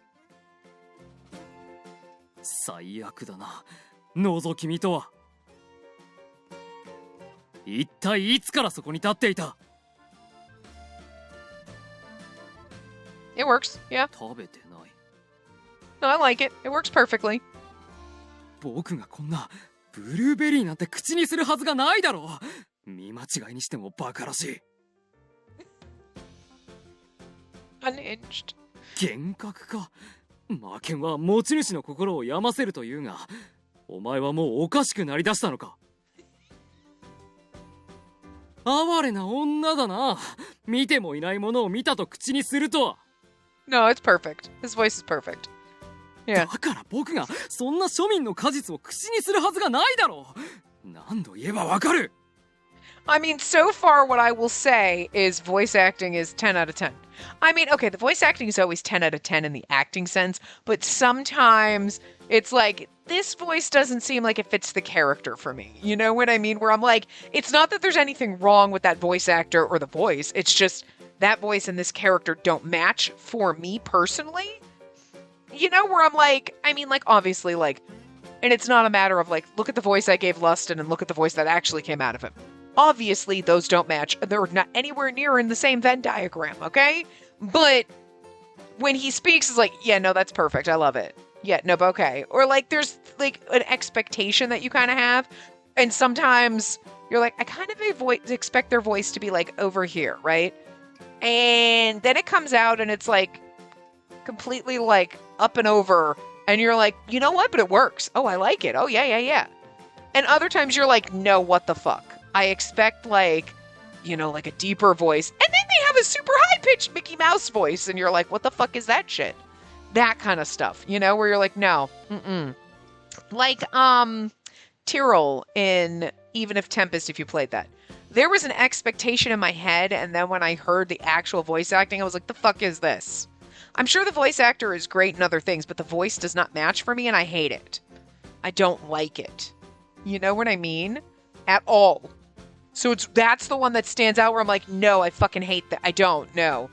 最悪だな、覗き見とは。一体いつからそこに立っていた？ It works, yeah. 食べてない。 No, I like it. It works perfectly. 僕がこんなブルーベリーなんて口にするはずがないだろう。見間違いにしてもバカらしい。 Unhinged. 幻覚か。魔剣は持ち主の心を病ませるというが、お前はもうおかしくなりだしたのか。哀れな女だな。見てもいないものを見たと口にするとは。 No, it's perfect. His voice is perfect. Yeah. だから僕がそんな庶民の果実を口にするはずがないだろう。何度言えばわかる。I mean, so far what I will say is voice acting is 10 out of 10. I mean, okay, the voice acting is always 10 out of 10 in the acting sense, but sometimes it's like, this voice doesn't seem like it fits the character for me. You know what I mean? Where I'm like, it's not that there's anything wrong with that voice actor or the voice, it's just that voice and this character don't match for me personally. You know, where I'm like, I mean, like, obviously, like, and it's not a matter of like, look at the voice I gave Lustin and look at the voice that actually came out of him. Obviously, those don't match. They're not anywhere near in the same Venn diagram, okay? But when he speaks, it's like, yeah, no, that's perfect. I love it. Yeah, no, but okay. Or like, there's like an expectation that you kind of have. And sometimes you're like, I kind of expect their voice to be like over here, right? And then it comes out and it's like completely like up and over. And you're like, you know what? But it works. Oh, I like it. Oh, yeah, yeah, yeah. And other times you're like, no, what the fuck? I expect like, you know, like a deeper voice. And then they have a super high-pitched Mickey Mouse voice. And you're like, what the fuck is that shit? That kind of stuff, you know, where you're like, no, Like, Tyrell in Even If Tempest, if you played that. There was an expectation in my head, and then when I heard the actual voice acting, I was like, the fuck is this? I'm sure the voice actor is great in other things, but the voice does not match for me, and I hate it. I don't like it. You know what I mean? At all. So that's the one that stands out where I'm like, no, I fucking hate that. I don't. No.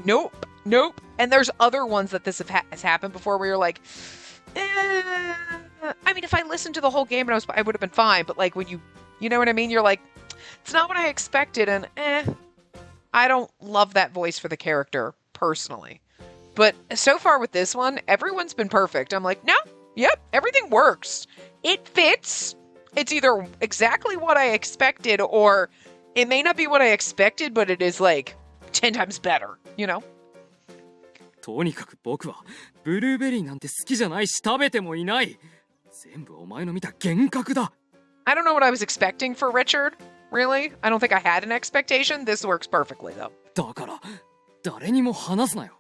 Nope. And there's other ones that this has happened before where you're like, I mean, if I listened to the whole game, and I would have been fine. But like when you know what I mean? You're like, it's not what I expected. And I don't love that voice for the character personally. But so far with this one, everyone's been perfect. I'm like, no, yep, everything works. It fits. It's either exactly what I expected, or it may not be what I expected, but it is like 10 times better, you know? とにかく僕はブルーベリーなんて好きじゃないし食べてもいない。全部お前の見た幻覚だ。I don't know what I was expecting for Richard, really. I don't think I had an expectation. This works perfectly, though. だから誰にも話すなよ。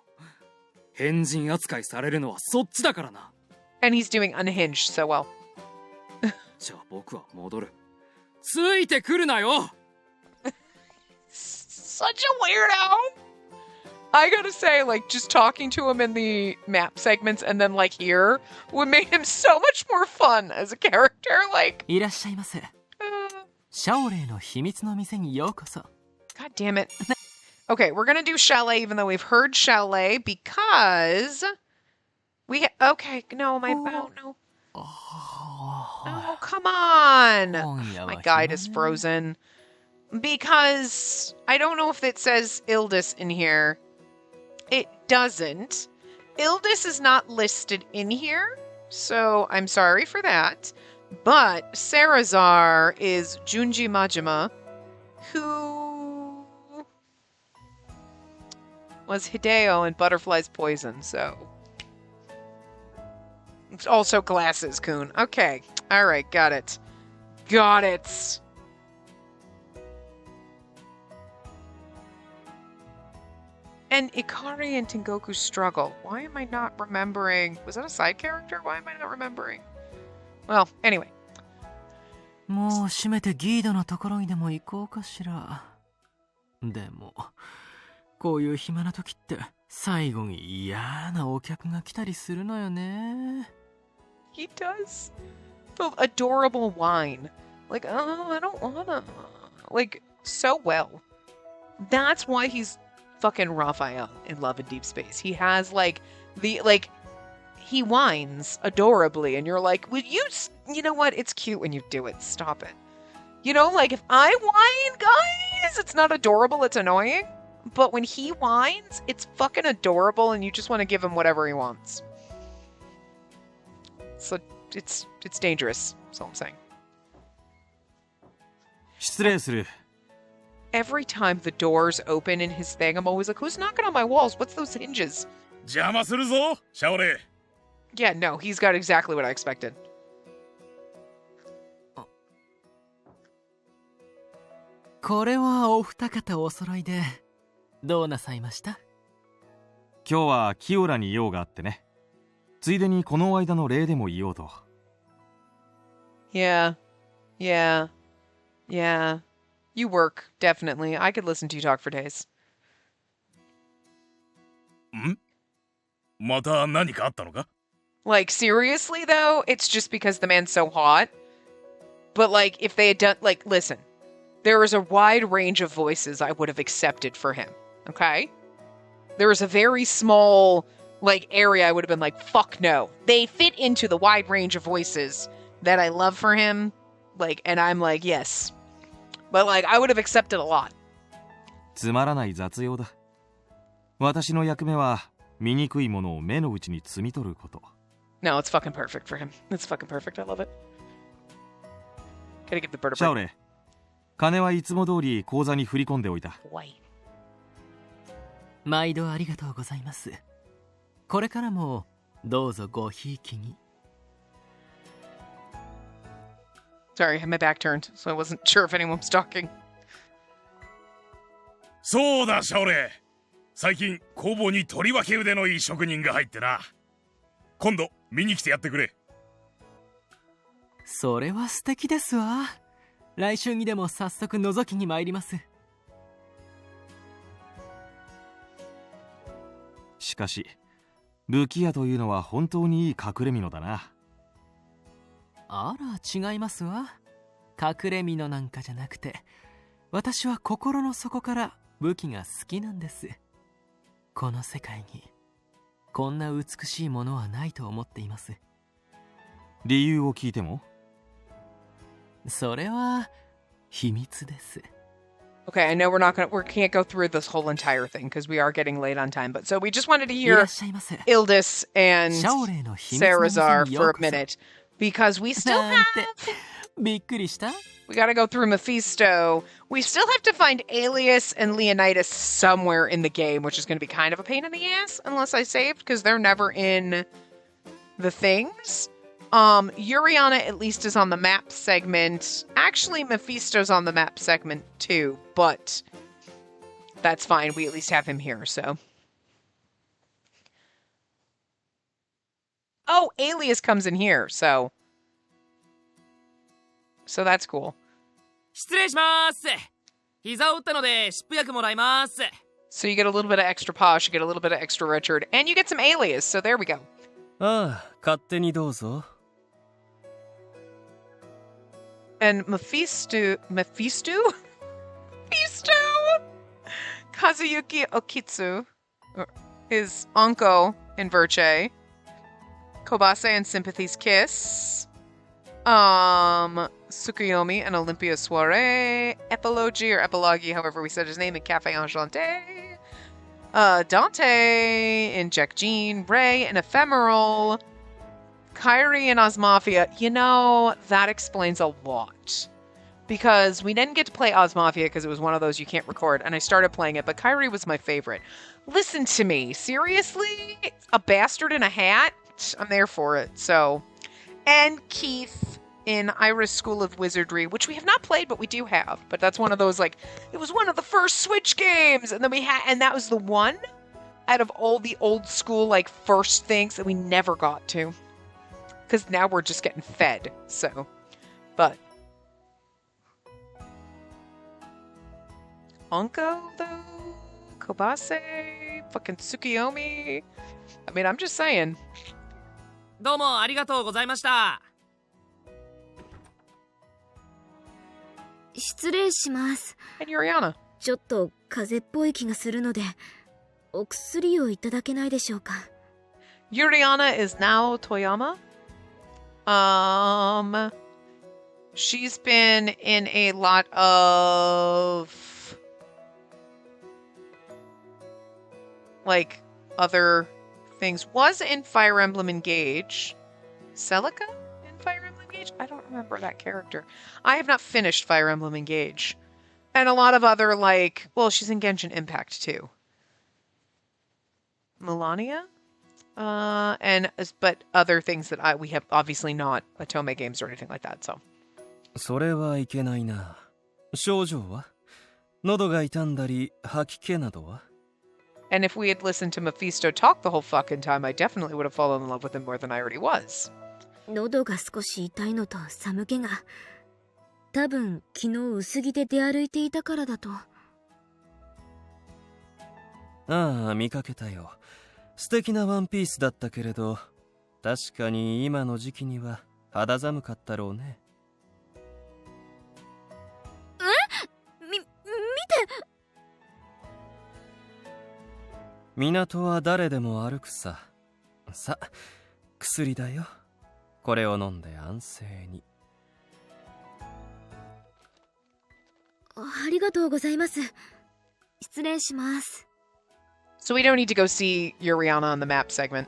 変人扱いされるのはそっちだからな。And he's doing unhinged so well. じゃあ僕は戻る。ついてくるなよ。Such a weirdo. I gotta say, like, just talking to him in the map segments and then, like, here would make him so much more fun as a character. Like, いらっしゃいませ。シャオレイの秘密の店にようこそ。God damn it. Okay, we're gonna do Chalet even though we've heard Chalet because okay, no, no. Oh, come on. My guide is frozen. Because I don't know if it says Ildis in here. It doesn't. Ildis is not listed in here, so I'm sorry for that. But Sarazar is Junji Majima, who was Hideo in Butterfly's Poison, so... It's also glasses, Kun. Okay. Alright, got it. Got it! And Ikari and Tengoku struggle. Why am I not remembering? Was that a side character? Why am I not remembering? Well, anyway. もう閉めてギードのところにでも行こうかしら。でも、こういう暇な時って最後に嫌なお客が来たりするのよね。He does. The adorable whine. Like, oh, I don't wanna. Like, so well. That's why he's fucking Raphael in Love and Deep Space. He has like he whines adorably and you're like, well, you know what, it's cute when you do it, stop it. You know, like if I whine, guys, it's not adorable, it's annoying, but when he whines, it's fucking adorable and you just want to give him whatever he wants. So it's dangerous, that's all I'm saying. 失礼する。 Every time the doors open in his thing, I'm always like, who's knocking on my walls? What's those hinges? 邪魔するぞ、シャオレイ。 Yeah, no, he's got exactly what I expected. これはお二方お揃いでどうなさいました？今日はキオラに用があってね。ついでにこの間の礼でも言おうと。Yeah. You work, definitely. I could listen to you talk for days. んまた何かあったのか Like, seriously, though, it's just because the man's so hot. But, like, if they had done, like, listen, there is a wide range of voices I would have accepted for him, okay? There is a very small, like, area I would have been like, fuck no. They fit into the wide range of voices that I love for him, like, and I'm like, yes. But, like, I would have accepted a lot. つまらない雑用だ。私の役目は醜いものを目の内に摘み取ること。No, it's fucking perfect for him. It's fucking perfect. I love it. Gotta give the bird a break. シャオレイ、金はいつも通り口座に振り込んでおいた。毎度ありがとうございます。これからもどうぞごひいきに。Sorry, I had my back turned, so I wasn't sure if anyone was talking. そうだシャオレイ、最近工房にとりわけ腕のいい職人が入ってな。今度見に来てやってくれ。それは素敵ですわ。来週にでも早速覗きに参ります。しかし武器屋というのは本当にいい隠れ蓑だな。あら違いますわ。隠れ蓑なんかじゃなくて、私は心の底から武器が好きなんです。この世界にこんな美しいものはないと思っています。理由を聞いても？それは秘密です。Okay, I know we can't go through this whole entire thing because we are getting late on time, but so we just wanted to hear Ildis and Sarazar for a minute because we still have... びっくりした? We gotta go through Mephisto. We still have to find Alias and Leonidas somewhere in the game, which is going to be kind of a pain in the ass unless I saved because they're never in the things. Yuriana at least is on the map segment. Actually, Mephisto's on the map segment too, but that's fine. We at least have him here, so. Oh, Alias comes in here, so that's cool. 失礼します。膝を打ったので湿布薬もらいます。 So you get a little bit of extra Posh, you get a little bit of extra Richard, and you get some Alias, so there we go. ああ、勝手にどうぞ。And Mephisto? Kazuyuki Okitsu, his Anko in Verche. Kobase and Sympathy's Kiss. Tsukuyomi and Olympia Soiree. Epilogy or Epilogy, however we said his name, in Cafe Enchanté. Dante in Jack Jean. Ray in Ephemeral. Kyrie and Osmafia, you know, that explains a lot. Because we didn't get to play Osmafia because it was one of those you can't record, and I started playing it, but Kyrie was my favorite. Listen to me, seriously? A bastard in a hat? I'm there for it, so. And Keith in Iris School of Wizardry, which we have not played, but we do have. But that's one of those, like, it was one of the first Switch games, and then and that was the one out of all the old school, like, first things that we never got to. Because now we're just getting fed, so. But. Onko, though? Kobase? Fucking Tsukuyomi? I mean, I'm just saying. どうもありがとうございました。失礼します。 And Yuriana. ちょっと風邪っぽい気がするので、お薬をいただけないでしょうか。Yuriana is now Toyama. She's been in a lot of like other things. Was in Fire Emblem Engage. Celica in Fire Emblem Engage? I don't remember that character. I have not finished Fire Emblem Engage. And a lot of other like, well, she's in Genshin Impact too. Melania? But other things that we have obviously not Otome games or anything like that, so. それはいけないな。症状は？喉が痛んだり吐き気などは？ And if we had listened to Mephisto talk the whole fucking time, I definitely would have fallen in love with him more than I already was. 喉が少し痛いのと寒気が。多分昨日薄着で出歩いていたからだと。ああ、見かけたよ。素敵なワンピースだったけれど、確かに今の時期には肌寒かったろうね。見て。港は誰でも歩くさ。さ、薬だよ。これを飲んで安静に。ありがとうございます。失礼します。So we don't need to go see Yuriana on the map segment.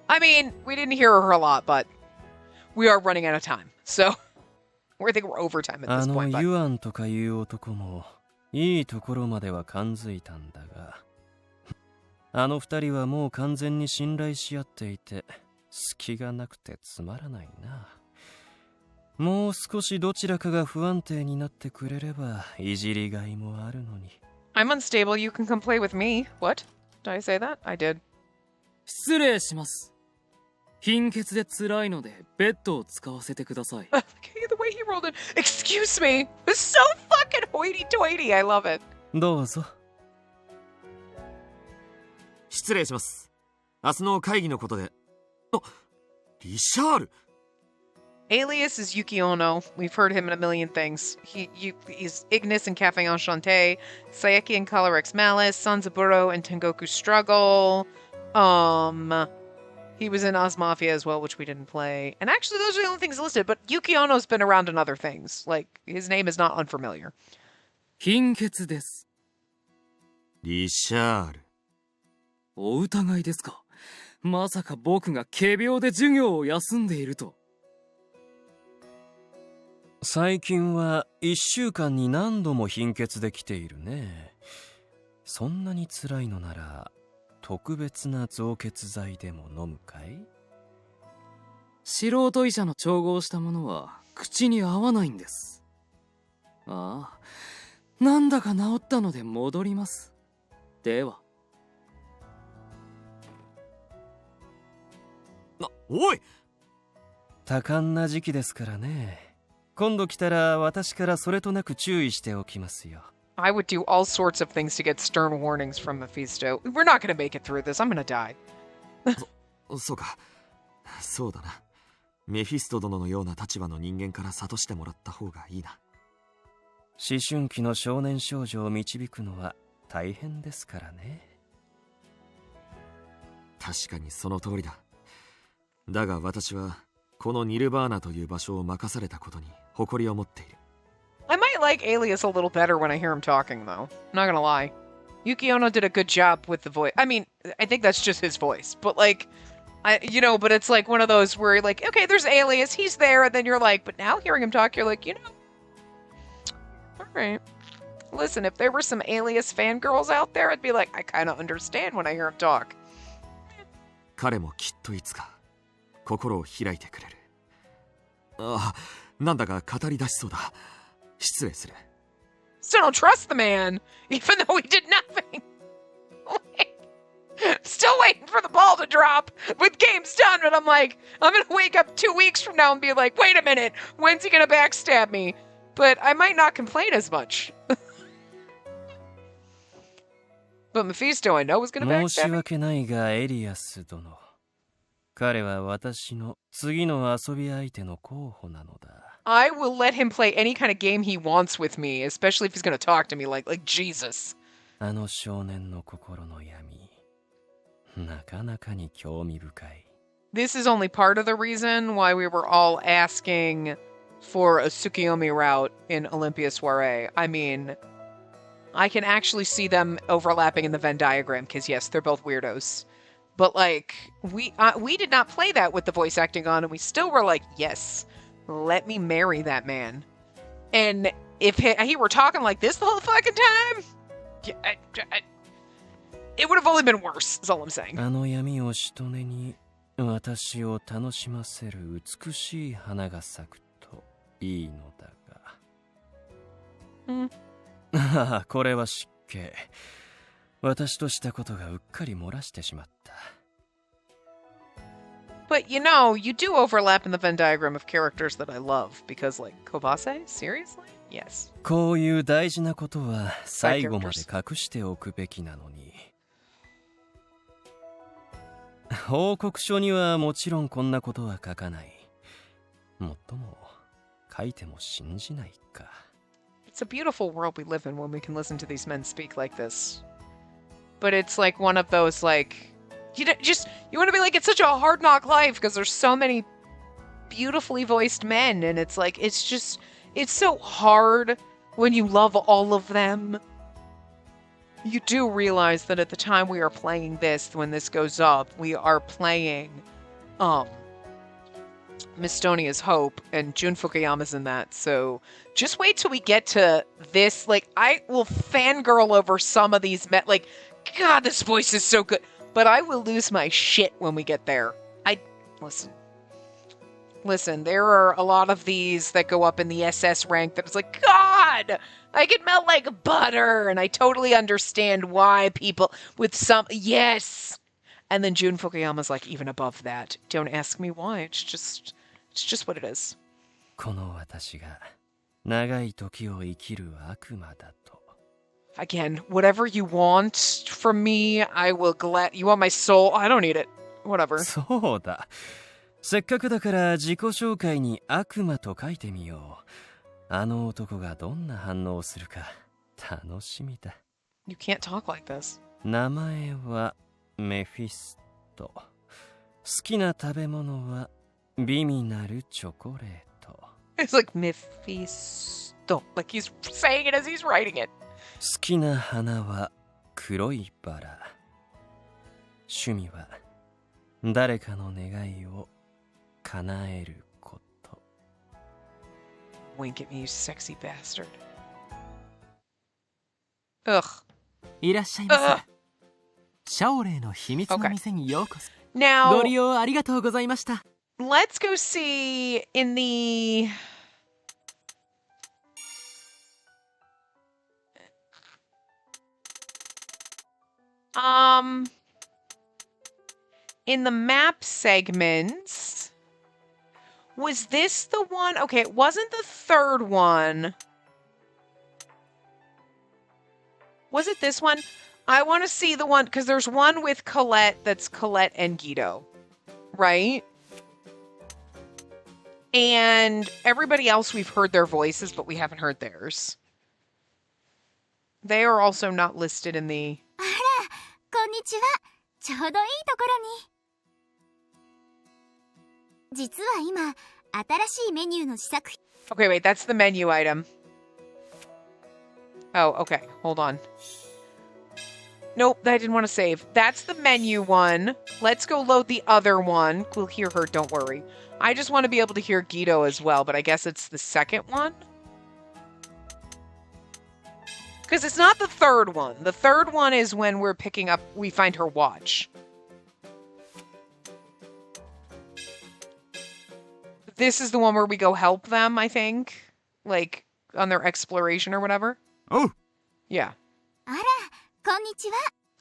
I mean, we didn't hear her a lot, but we are running out of time. So I think we're over time at this point. ユアンとかいう男もいいところまでは感づいたんだが、あの二人はもう完全に信頼し合っていて、隙がなくてつまらないな。もう少しどちらかが不安定になってくれればいじりがいもあるのに。I'm unstable, you can come play with me. What? Did I say that? I did. 失礼します。貧血で辛いのでベッドを使わせてください。Okay, the way he rolled it. Excuse me. It's so fucking hoity-toity. I love it. どうぞ。失礼します。明日の会議のことで。あ、リシャール。Alias is Yuki Ono. We've heard him in a million things. He's Ignis in Cafe Enchanté, Saeki in Color X Malice, Sanzaburo in Tengoku Struggle. He was in Oz Mafia as well, which we didn't play. And actually, those are the only things listed, but Yuki Ono's been around in other things. Like, his name is not unfamiliar. 貧血です。リシャール。お疑いですか？まさか僕が仮病で授業を休んでいると。最近は1週間に何度も貧血で来ているね。そんなに辛いのなら特別な造血剤でも飲むかい？素人医者の調合したものは口に合わないんです。ああ、なんだか治ったので戻ります。では。おい！多感な時期ですからね。今度来たら私からそれとなく注意しておきますよ。I would do all sorts of things to get stern warnings from Mephisto. We're not going to make it through this. I'm going to die. そうか。そうだな。メフィスト殿のような立場の人間から諭してもらった方がいいな。思春期の少年少女を導くのは大変ですからね。確かにその通りだ。だが私はこのニルバーナという場所を任されたことに誇りを持っている。I might like Alias a little better when I hear him talking, though. Not gonna lie. Yuki Ono did a good job with the voice. I mean, I think that's just his voice. But like, but it's like one of those where you're like, okay, there's Alias, he's there, and then you're like, but now hearing him talk, you're like, alright. Listen, if there were some Alias fangirls out there, I'd be like, I kind of understand when I hear him talk. 彼もきっといつか心を開いてくれる。ああ、なんだか語り出しそうだ。失礼する。Still don't trust the man, even though he did nothing. Still waiting for the ball to drop with games done, but I'm like, I'm gonna wake up 2 weeks from now and be like, wait a minute, when's he gonna backstab me? But I might not complain as much. But Mephisto, I know, is gonna backstab me. 申し訳ないがエリアス殿。彼は私の次の遊び相手の候補なのだ。I will let him play any kind of game he wants with me, especially if he's going to talk to me like Jesus. あの少年の心の闇、なかなかに興味深い。This is only part of the reason why we were all asking for a Tsukiyomi route in Olympia Soiree. I mean, I can actually see them overlapping in the Venn diagram, because yes, they're both weirdos. But like, we did not play that with the voice acting on, and we still were like, yes, let me marry that man. And if he were talking like this the whole fucking time, it would have only been worse, is all I'm saying. あの闇をしとねに私を楽しませる美しい花が咲くといいのだが。これは失敬。私としたことがうっかり漏らしてしまった。But you know, you do overlap in the Venn diagram of characters that I love, because like Kobase? Seriously? Yes. こういう大事なことは最後まで隠しておくべきなのに。報告書にはもちろんこんなことは書かない。もっとも書いても信じないか。It's a beautiful world we live in when we can listen to these men speak like this. But it's like one of those like you want to be like, it's such a hard knock life because there's so many beautifully voiced men, and it's like it's so hard when you love all of them. You do realize that at the time we are playing this, when this goes up, we are playing Mistonia's Hope, and Jun Fukuyama's in that, so just wait till we get to this. Like, I will fangirl over some of these men. Like, God, this voice is so good. But I will lose my shit when we get there. Listen, there are a lot of these that go up in the SS rank that it's like, God, I can melt like butter. And I totally understand why people with some, yes. And then Jun Fukuyama's like even above that. Don't ask me why. It's just what it is. この私が長い時を生きる悪魔だと。Again, whatever you want from me, I will you want my soul? I don't need it. Whatever. そうだ。せっかくだから自己紹介に悪魔と書いてみよう。あの男がどんな反応をするか楽しみだ。You can't talk like this. 名前はメフィスト。好きな食べ物は美味なるチョコレート。It's like Mephisto. Like he's saying it as he's writing it. 好きな花は黒いバラ。趣味は誰かの願いを叶えること。Wink at me, you sexy bastard. Ugh. いらっしゃいませ。シャオレイの秘密の店にようこそ。Now, ご利用ありがとうございました。Let's go see in the... in the map segments, was this the one? Okay, it wasn't the third one. Was it this one? I want to see the one, because there's one with Colette that's Colette and Guido, right? And everybody else, we've heard their voices, but we haven't heard theirs. They are also not listed in the... あら、こんにちは。ちょうどいいところに。実は今、新しいメニューの試作品。Okay, wait, that's the menu item. Oh, okay, hold on. Nope, I didn't want to save. That's the menu one. Let's go load the other one. We'll hear her, don't worry. I just want to be able to hear Guido as well, but I guess it's the second one? Because it's not the third one. The third one is when we're picking up, we find her watch. This is the one where we go help them, I think. Like, on their exploration or whatever. Oh! Yeah. あら、こんにちは。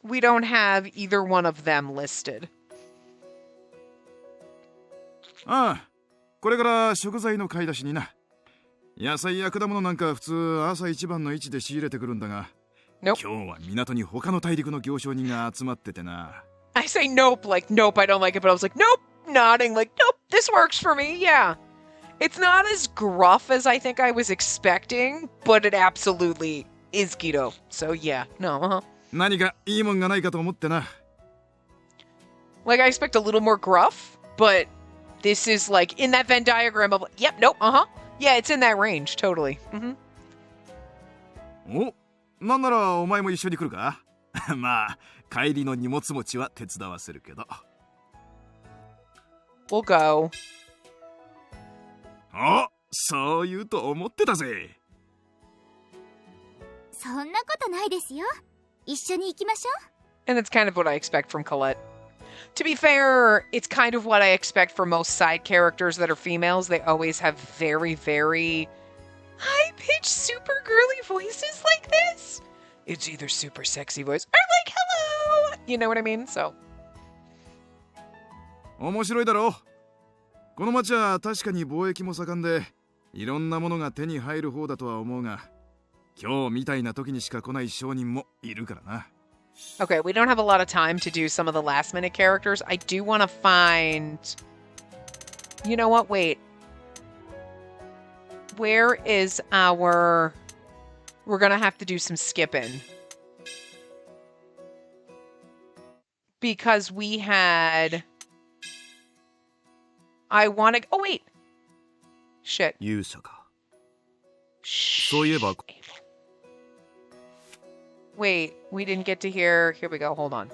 We don't have either one of them listed. ああ、これから食材の買い出しにな。野菜や果物なんか普通朝一番の位置で仕入れてくるんだが、今日は港に他の大陸の行商人が集まっててな。I say nope, like nope, I don't like it, but I was like nope, nodding like nope, this works for me, yeah. It's not as gruff as I think I was expecting, but it absolutely is Guido. So yeah, no, 何かいいもんがないかと思ってな。Like I expect a little more gruff, but this is like in that Venn diagram of yep, nope, Yeah, it's in that range, totally. お、なんならお前も一緒に来るか？まあ、帰りの荷物持ちは手伝わせるけど。We'll go. お、そう言うと思ってたぜ。そんなことないですよ。一緒に行きましょう。 And that's kind of what I expect from Colette. To be fair, it's kind of what I expect for most side characters that are females. They always have very, very high-pitched, super girly voices like this. It's either super sexy voice or like, hello! You know what I mean? So. 面白いだろう。この町は確かに貿易も盛んで、いろんなものが手に入る方だとは思うが、今日みたいな時にしか来ない商人もいるからな。Okay, we don't have a lot of time to do some of the last minute characters. I do want to find... You know what? Wait. Where is our... We're going to have to do some skipping. Because we had... I want to... Oh, wait. Shit. 勇者か。そういえば Wait, we didn't get to hear... Here we go, hold on.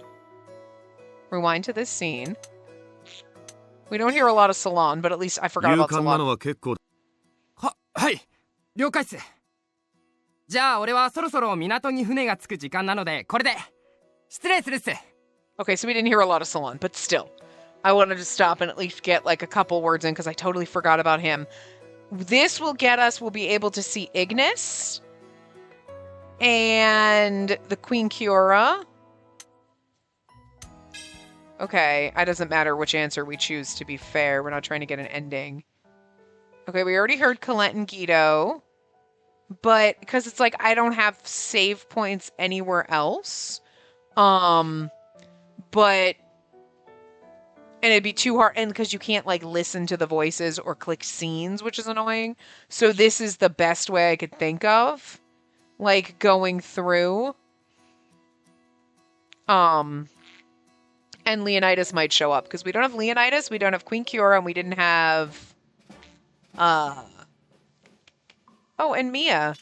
Rewind to this scene. We don't hear a lot of Salon, but at least I forgot about 勇敢なの Salon. は結構はい了解っす。じゃあ俺はそろそろ港に船が着く時間なのでこれで失礼するっす。 Okay, so we didn't hear a lot of Salon, but still. I wanted to stop and at least get like a couple words in because I totally forgot about him. This will get us, we'll be able to see Ignis and the Queen Kiora. Okay, it doesn't matter which answer we choose, to be fair. We're not trying to get an ending. Okay, we already heard Colette and Guido. But, because it's like, I don't have save points anywhere else. But... And it'd be too hard, and because you can't, like, listen to the voices or click scenes, which is annoying. So this is the best way I could think of. Like, going through. And Leonidas might show up, because we don't have Leonidas, we don't have Queen Kiora, and we didn't have... Oh, and Mia.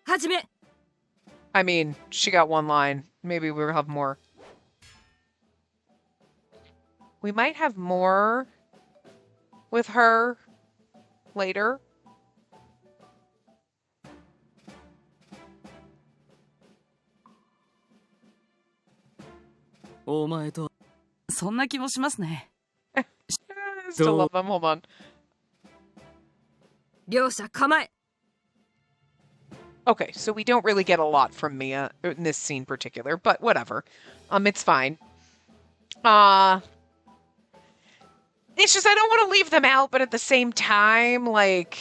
Hajime. I mean, she got one line. Maybe we'll have more. We might have more with her later. Oh, そんな気もしますね。 Still love them. Hold on. 両者構え。 Okay, so we don't really get a lot from Mia in this scene particular, but whatever. It's fine. It's just I don't want to leave them out, but at the same time, like,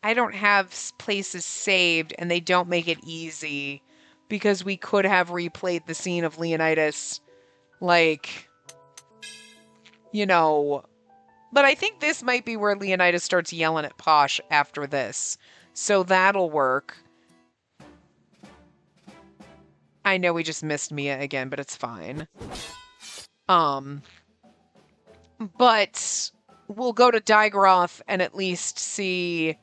I don't have places saved, and they don't make it easy, because we could have replayed the scene of Leonidas, like, you know. But I think this might be where Leonidas starts yelling at Posh after this. So that'll work. I know we just missed Mia again, but it's fine. But we'll go to Digroth and at least see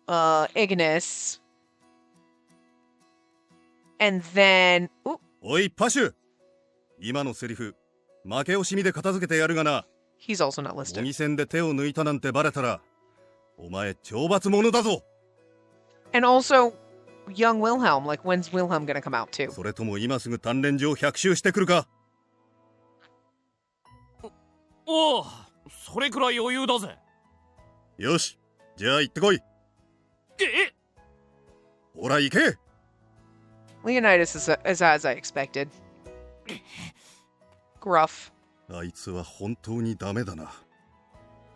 Ignis. And then... Ooh. おいパシュ、今のセリフ負け惜しみで片付けてやるがな。 He's also not listed. 模擬戦で手を抜いたなんてバレたらお前懲罰者だぞ。 And also young Wilhelm, like when's Wilhelm gonna come out too? それとも今すぐ鍛錬所を100周してくるか。おお、それくらい余裕だぜ。よし、じゃあ行ってこい。ほら行け。 Leonidas is as I expected. Gruff. あいつは本当にダメだな。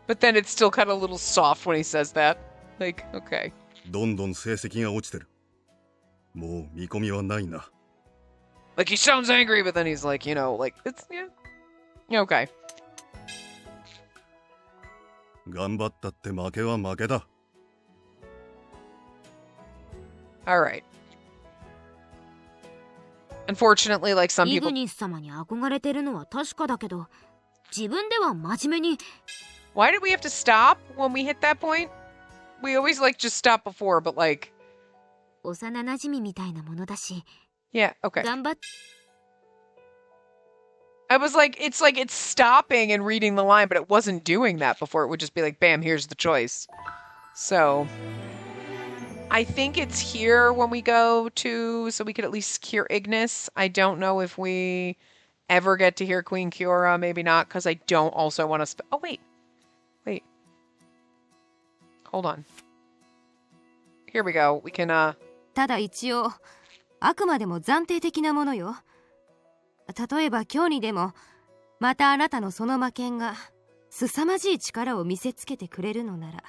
But then it's still kind of a little soft when he says that. Like, okay. どんどん成績が落ちてる。もう見込みはないな。 Like, he sounds angry, but then he's like, you know, like, it's, yeah. Okay. 頑張ったって負けは負けだ。 Alright. Unfortunately, like some イ people... グニス様に憧れてるのは確かだけど、自分では真面目に。 Why did we have to stop when we hit that point? We always, like, just stop before, but, like... 幼馴染みたいなものだし。 Yeah, okay. 頑張っ I was like it's stopping and reading the line, but it wasn't doing that before. It would just be like, bam, here's the choice. So... I think it's here when we go to, so we could at least hear Ignis. I don't know if we ever get to hear Queen Kiora. Maybe not, because I don't also want to... Oh, wait. Hold on. Here we go. We can, ただ一応あくまでも暫定的なものよ。例えば今日にでもまたあなたのその魔剣が凄まじい力を見せつけてくれるのなら。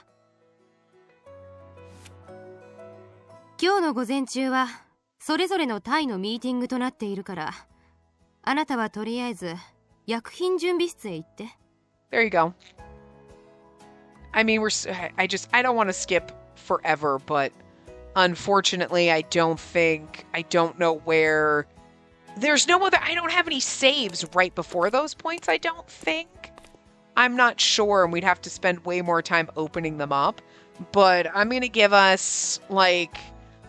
今日の午前中はそれぞれの隊のミーティングとなっているから、あなたはとりあえず薬品準備室へ行って。 There you go. I mean, I don't want to skip forever, but unfortunately I don't know where. There's no other, I don't have any saves right before those points, I don't think. I'm not sure, and we'd have to spend way more time opening them up. But I'm going to give us, like,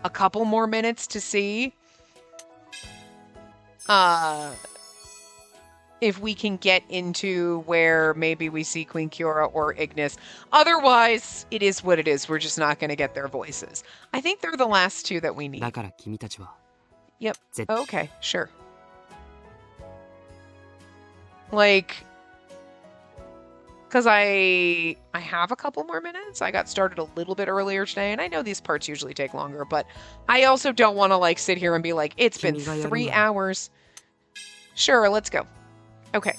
a couple more minutes to see if we can get into where maybe we see Queen Kiora or Ignis. Otherwise, it is what it is. We're just not going to get their voices. I think they're the last two that we need. Yep. Okay, sure. Like, because I have a couple more minutes. I got started a little bit earlier today, and I know these parts usually take longer, but I also don't want to, like, sit here and be like, it's been 3 hours. Sure, let's go. Okay.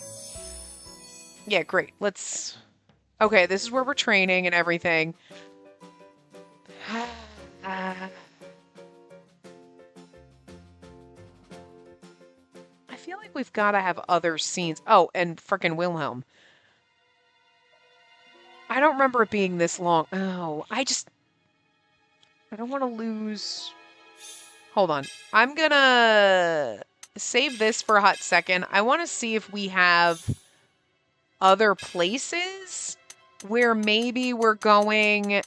Yeah, great. Let's... Okay, this is where we're training and everything. I feel like we've got to have other scenes. Oh, and frickin' Wilhelm. I don't remember it being this long. Oh, I don't want to lose... Hold on. I'm gonna save this for a hot second. I want to see if we have other places where maybe we're going...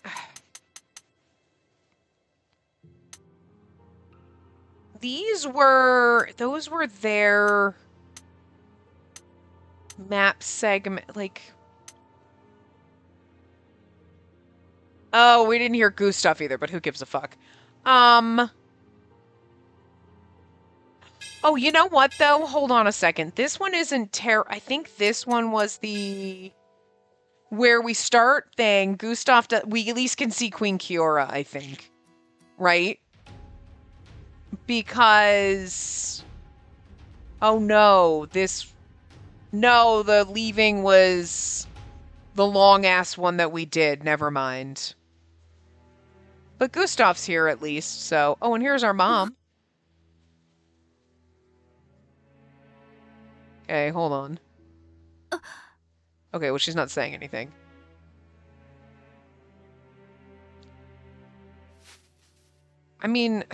Those were their map segment, like... Oh, we didn't hear Gustav either, but who gives a fuck? Oh, you know what, though? Hold on a second. This one isn't I think this one was the... Where we start thing, Gustav... We at least can see Queen Kiora, I think. Right? Because... Oh, no. No, the leaving was the long-ass one that we did. Never mind. But Gustav's here, at least, so... Oh, and here's our mom. Okay, hold on. Okay, well, she's not saying anything. I mean...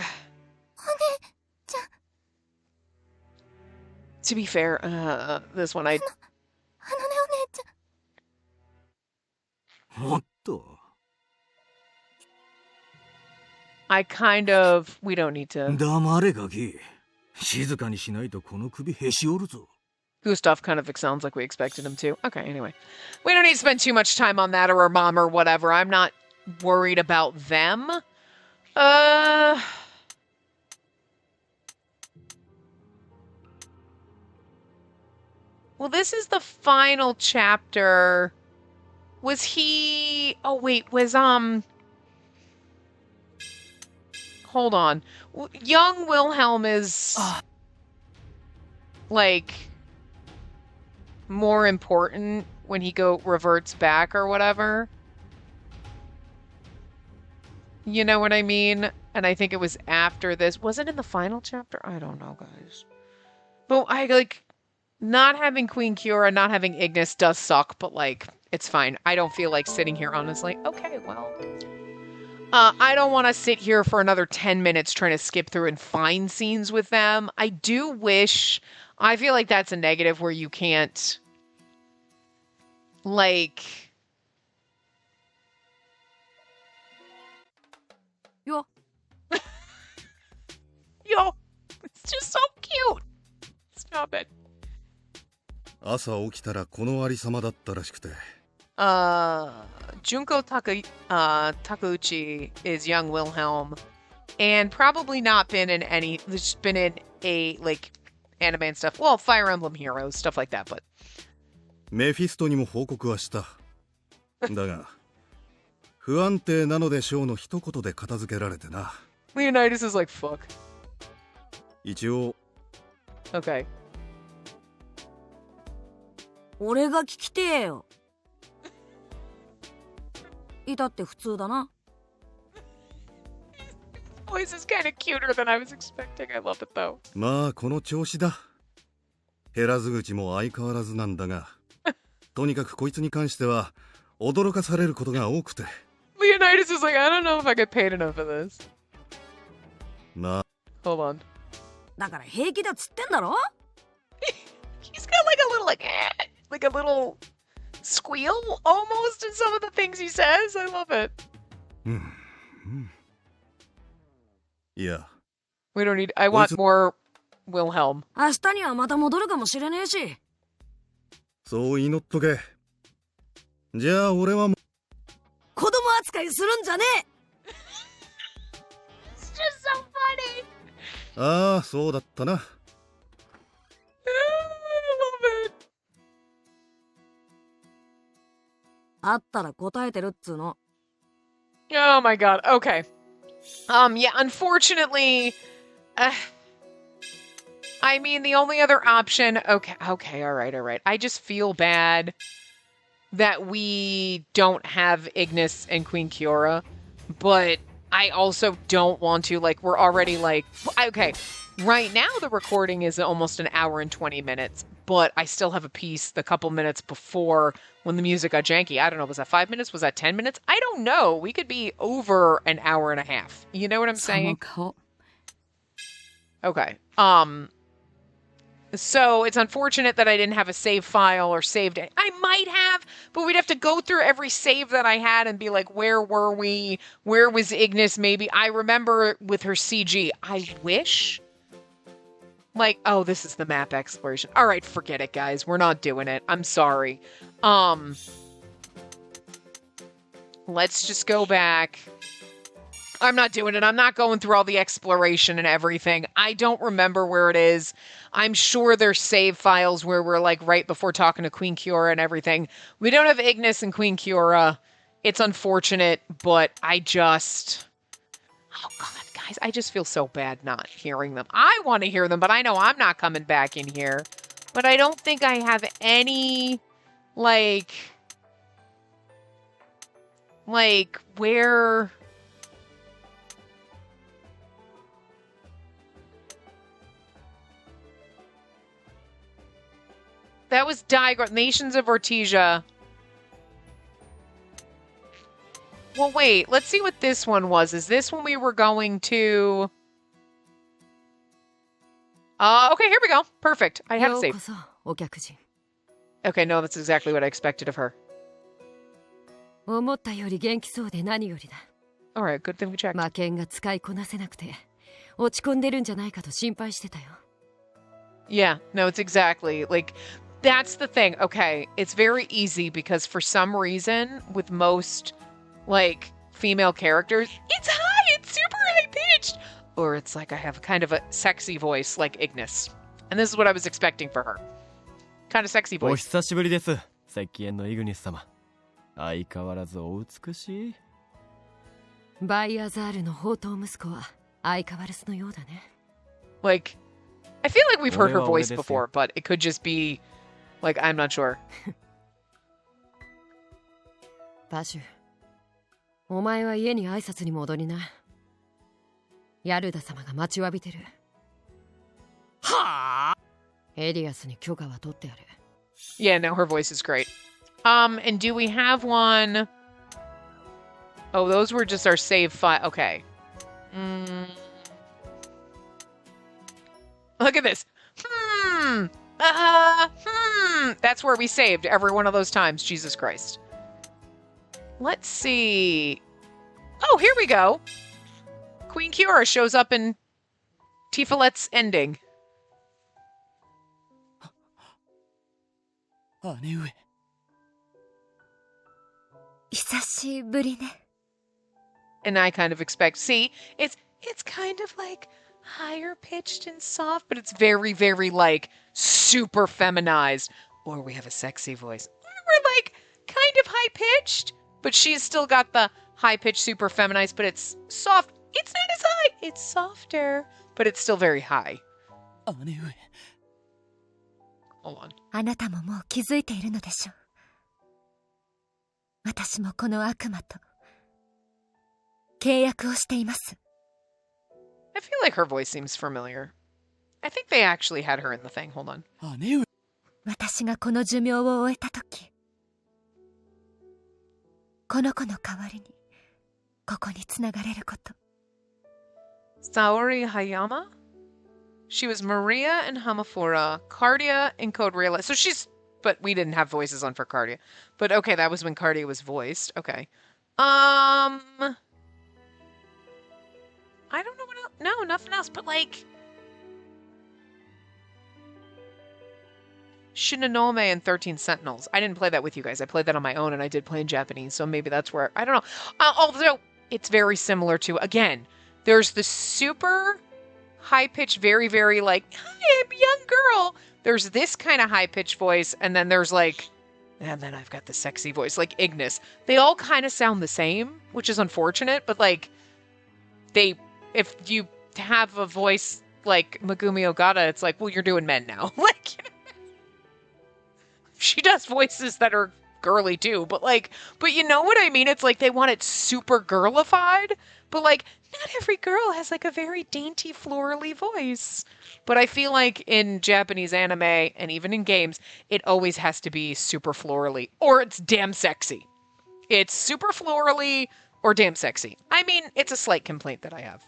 To be fair, this one I... I kind of... We don't need to... Gustav kind of sounds like we expected him to. Okay, anyway. We don't need to spend too much time on that or our mom or whatever. I'm not worried about them. Well, this is the final chapter. Was he... Oh, wait, was, Hold on. Young Wilhelm is... like... more important when he reverts back or whatever. You know what I mean? And I think it was after this. Was it in the final chapter? I don't know, guys. But I, like... Not having Queen Kiora, not having Ignis does suck, but, like, it's fine. I don't feel like sitting here, honestly. Okay, well... I don't want to sit here for another 10 minutes trying to skip through and find scenes with them. I do wish... I feel like that's a negative where you can't... Like... Yo. Yo! It's just so cute! Stop it. 朝起きたらこのありさまだったらしくて。Junko Takeuchi is young Wilhelm, and probably not been in any. Just been in a like anime and stuff. Well, Fire Emblem Heroes, stuff like that. But メフィストにも報告はした。だが不安定なのでしょうの一言で片付けられてな。Leonidas is like, fuck. 一応 Okay. 俺が聞きてえよ。いたって普通だな。Voice is kind of cuter than I was expecting. I love it though. まあこの調子だ。減らず口も相変わらずなんだが、とにかくこいつに関しては驚かされることが多くて。Leonidas is like, I don't know if I get paid enough for this. まあ。Hold on. だから平気だっつってんだろ? He's got like a little like a little squeal almost in some of the things he says. I love it. いや。We don't need. I want more Wilhelm. 明日にはまた戻るかもしれねえし。そう祈っとけ。じゃあ俺はもう子供扱いするんじゃねえ。It's just so funny. ああ、そうだったな。I love it. あったら答えてるっつうの。Oh my god. Okay. Yeah, unfortunately, I mean, the only other option, okay, all right. I just feel bad that we don't have Ignis and Queen Kiora, but I also don't want to, like, we're already like, okay, right now the recording is almost an hour and 20 minutes, but I still have a piece the couple minutes before when the music got janky. I don't know, was that 5 minutes? Was that 10 minutes? I don't know. We could be over an hour and a half. You know what I'm saying? Okay. So it's unfortunate that I didn't have a save file or saved it. I might have, but we'd have to go through every save that I had and be like, where were we? Where was Ignis? Maybe I remember with her CG. I wish. Like, oh, this is the map exploration. All right, forget it, guys. We're not doing it. I'm sorry. Let's just go back. I'm not doing it. I'm not going through all the exploration and everything. I don't remember where it is. I'm sure there's save files where we're like right before talking to Queen Kiora and everything. We don't have Ignis and Queen Kiora. It's unfortunate, but I just... Oh, God, guys, I just feel so bad not hearing them. I want to hear them, but I know I'm not coming back in here. But I don't think I have any, like, where... That was Diagram. Nations of Ortesia. Well, wait. Let's see what this one was. Is this when we were going to... okay, here we go. Perfect. I have a save. Okay, no, that's exactly what I expected of her. Alright, good thing we checked. Yeah, no, it's exactly, like, that's the thing. Okay, it's very easy because for some reason, with most, like, female characters, it's high, it's super high-pitched! Or it's like I have kind of a sexy voice like Ignis. And this is what I was expecting for her. Kind of sexy voice. お久しぶりです、石燕のイグニス様。相変わらずお美しい。バイアザールの宝刀息子は相変わらずのようだね。Like, I feel like we've heard her voice before, but it could just be, like, I'm not sure. バシュ、お前は家に挨拶に戻りな。ヤルダ様が待ちわびてる。はあ？エリアスに許可は取ってやる。Yeah, no, her voice is great. And do we have one? Oh, those were just our save file. Okay. Look at this. That's where we saved every one of those times. Jesus Christ. Let's see. Oh, here we go. Queen Kiora shows up in Tifalet's ending. 姉上。久しぶりね。And I kind of expect, see, it's kind of like higher pitched and soft, but it's very, very like super feminized. Or we have a sexy voice. Or we're like kind of high pitched, but she's still got the high pitched, super feminized, but it's soft. It's not as high. It's softer, but it's still very high. Hold on. あなたももう気づいているのでしょう。私もこの悪魔と契約をしています。I feel like her voice seems familiar. I think they actually had her in the thing. Hold on. 私がこの寿命を終えたとき、この子の代わりにここにつながれること。Saori Hayama? She was Maria in Hamafura, Cardia in Code Realize. So she's, but we didn't have voices on for Cardia. But okay, that was when Cardia was voiced. Okay. I don't know what else. No, nothing else. But like Shinonome and 13 Sentinels. I didn't play that with you guys. I played that on my own, and I did play in Japanese. So maybe that's where I don't know. Although it's very similar to, again, there's the super high-pitched, very, very like, hi, I'm a young girl. There's this kind of high-pitched voice, and then there's like, and then I've got the sexy voice, like Ignis. They all kind of sound the same, which is unfortunate, but like, if you have a voice like Megumi Ogata, it's like, well, you're doing men now. Like, you know, she does voices that are girly too, but you know what I mean? It's like they want it super girlified, but like, not every girl has like a very dainty, florally voice. But I feel like in Japanese anime and even in games, it always has to be super florally or it's damn sexy. It's super florally or damn sexy. I mean, it's a slight complaint that I have.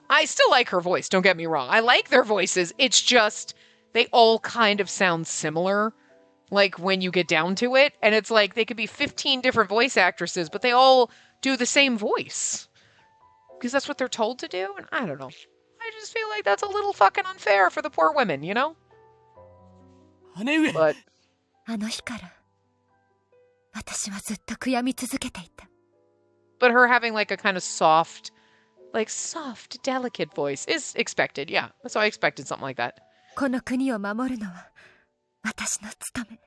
I still like her voice, don't get me wrong. I like their voices. It's just, they all kind of sound similar, like when you get down to it. And it's like, they could be 15 different voice actresses, but they all do the same voice. Because that's what they're told to do, and I don't know. I just feel like that's a little fucking unfair for the poor women, you know? But あの日から私はずっと悔やみ続けていた。 But her having like a kind of soft, delicate voice is expected, yeah. So I expected something like that. この国を守るのは私の務め。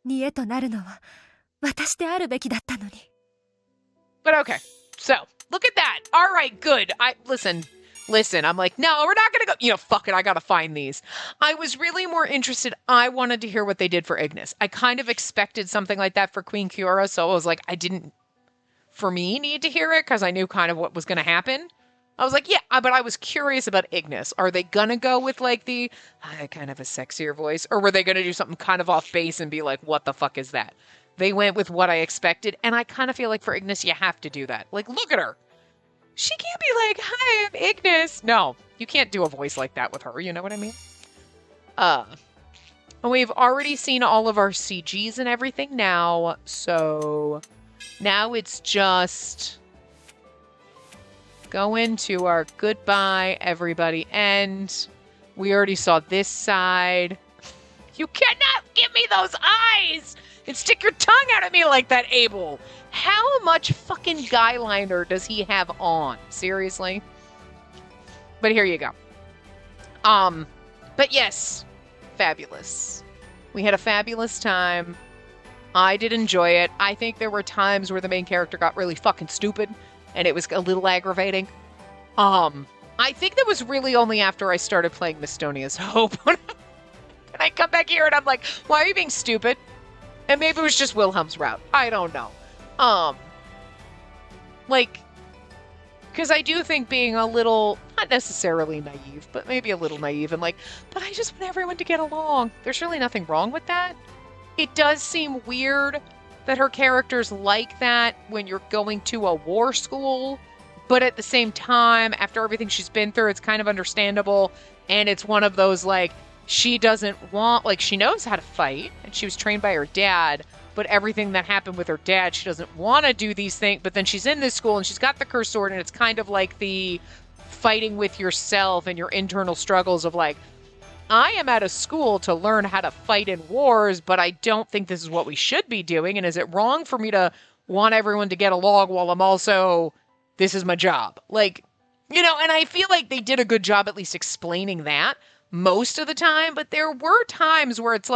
煮えとなるのは私であるべきだったのに。 But okay, so look at that. All right, good. Listen. I'm like, no, we're not gonna go. Fuck it. I gotta find these. I was really more interested. I wanted to hear what they did for Ignis. I kind of expected something like that for Queen Kiora, so I was like, I didn't, for me, need to hear it because I knew kind of what was gonna happen. I was like, yeah, but I was curious about Ignis. Are they gonna go with like the kind of a sexier voice, or were they gonna do something kind of off base and be like, what the fuck is that? They went with what I expected, and I kind of feel like for Ignis, you have to do that. Like, look at her. She can't be like, hi, I'm Ignis. No, you can't do a voice like that with her, you know what I mean? And we've already seen all of our CGs and everything now, so now it's just go into our goodbye, everybody, end. We already saw this side. You cannot give me those eyes and stick your tongue out at me like that, Abel. How much fucking guy liner does he have on? Seriously? But here you go. But yes, fabulous. We had a fabulous time. I did enjoy it. I think there were times where the main character got really fucking stupid, and it was a little aggravating. I think that was really only after I started playing Mistonia's Hope. And I come back here and I'm like, why are you being stupid? And maybe it was just Wilhelm's route. I don't know. Because I do think being a little, not necessarily naive, but maybe a little naive and but I just want everyone to get along. There's really nothing wrong with that. It does seem weird that her character's like that when you're going to a war school, but at the same time, after everything she's been through, it's kind of understandable, and it's one of those, she doesn't want, she knows how to fight, and she was trained by her dad, but everything that happened with her dad, she doesn't want to do these things, but then she's in this school, and she's got the cursed sword, and it's kind of like the fighting with yourself and your internal struggles of, I am at a school to learn how to fight in wars, but I don't think this is what we should be doing, and is it wrong for me to want everyone to get along while I'm also, this is my job? And I feel like they did a good job at least explaining that most of the time, but there were times where it's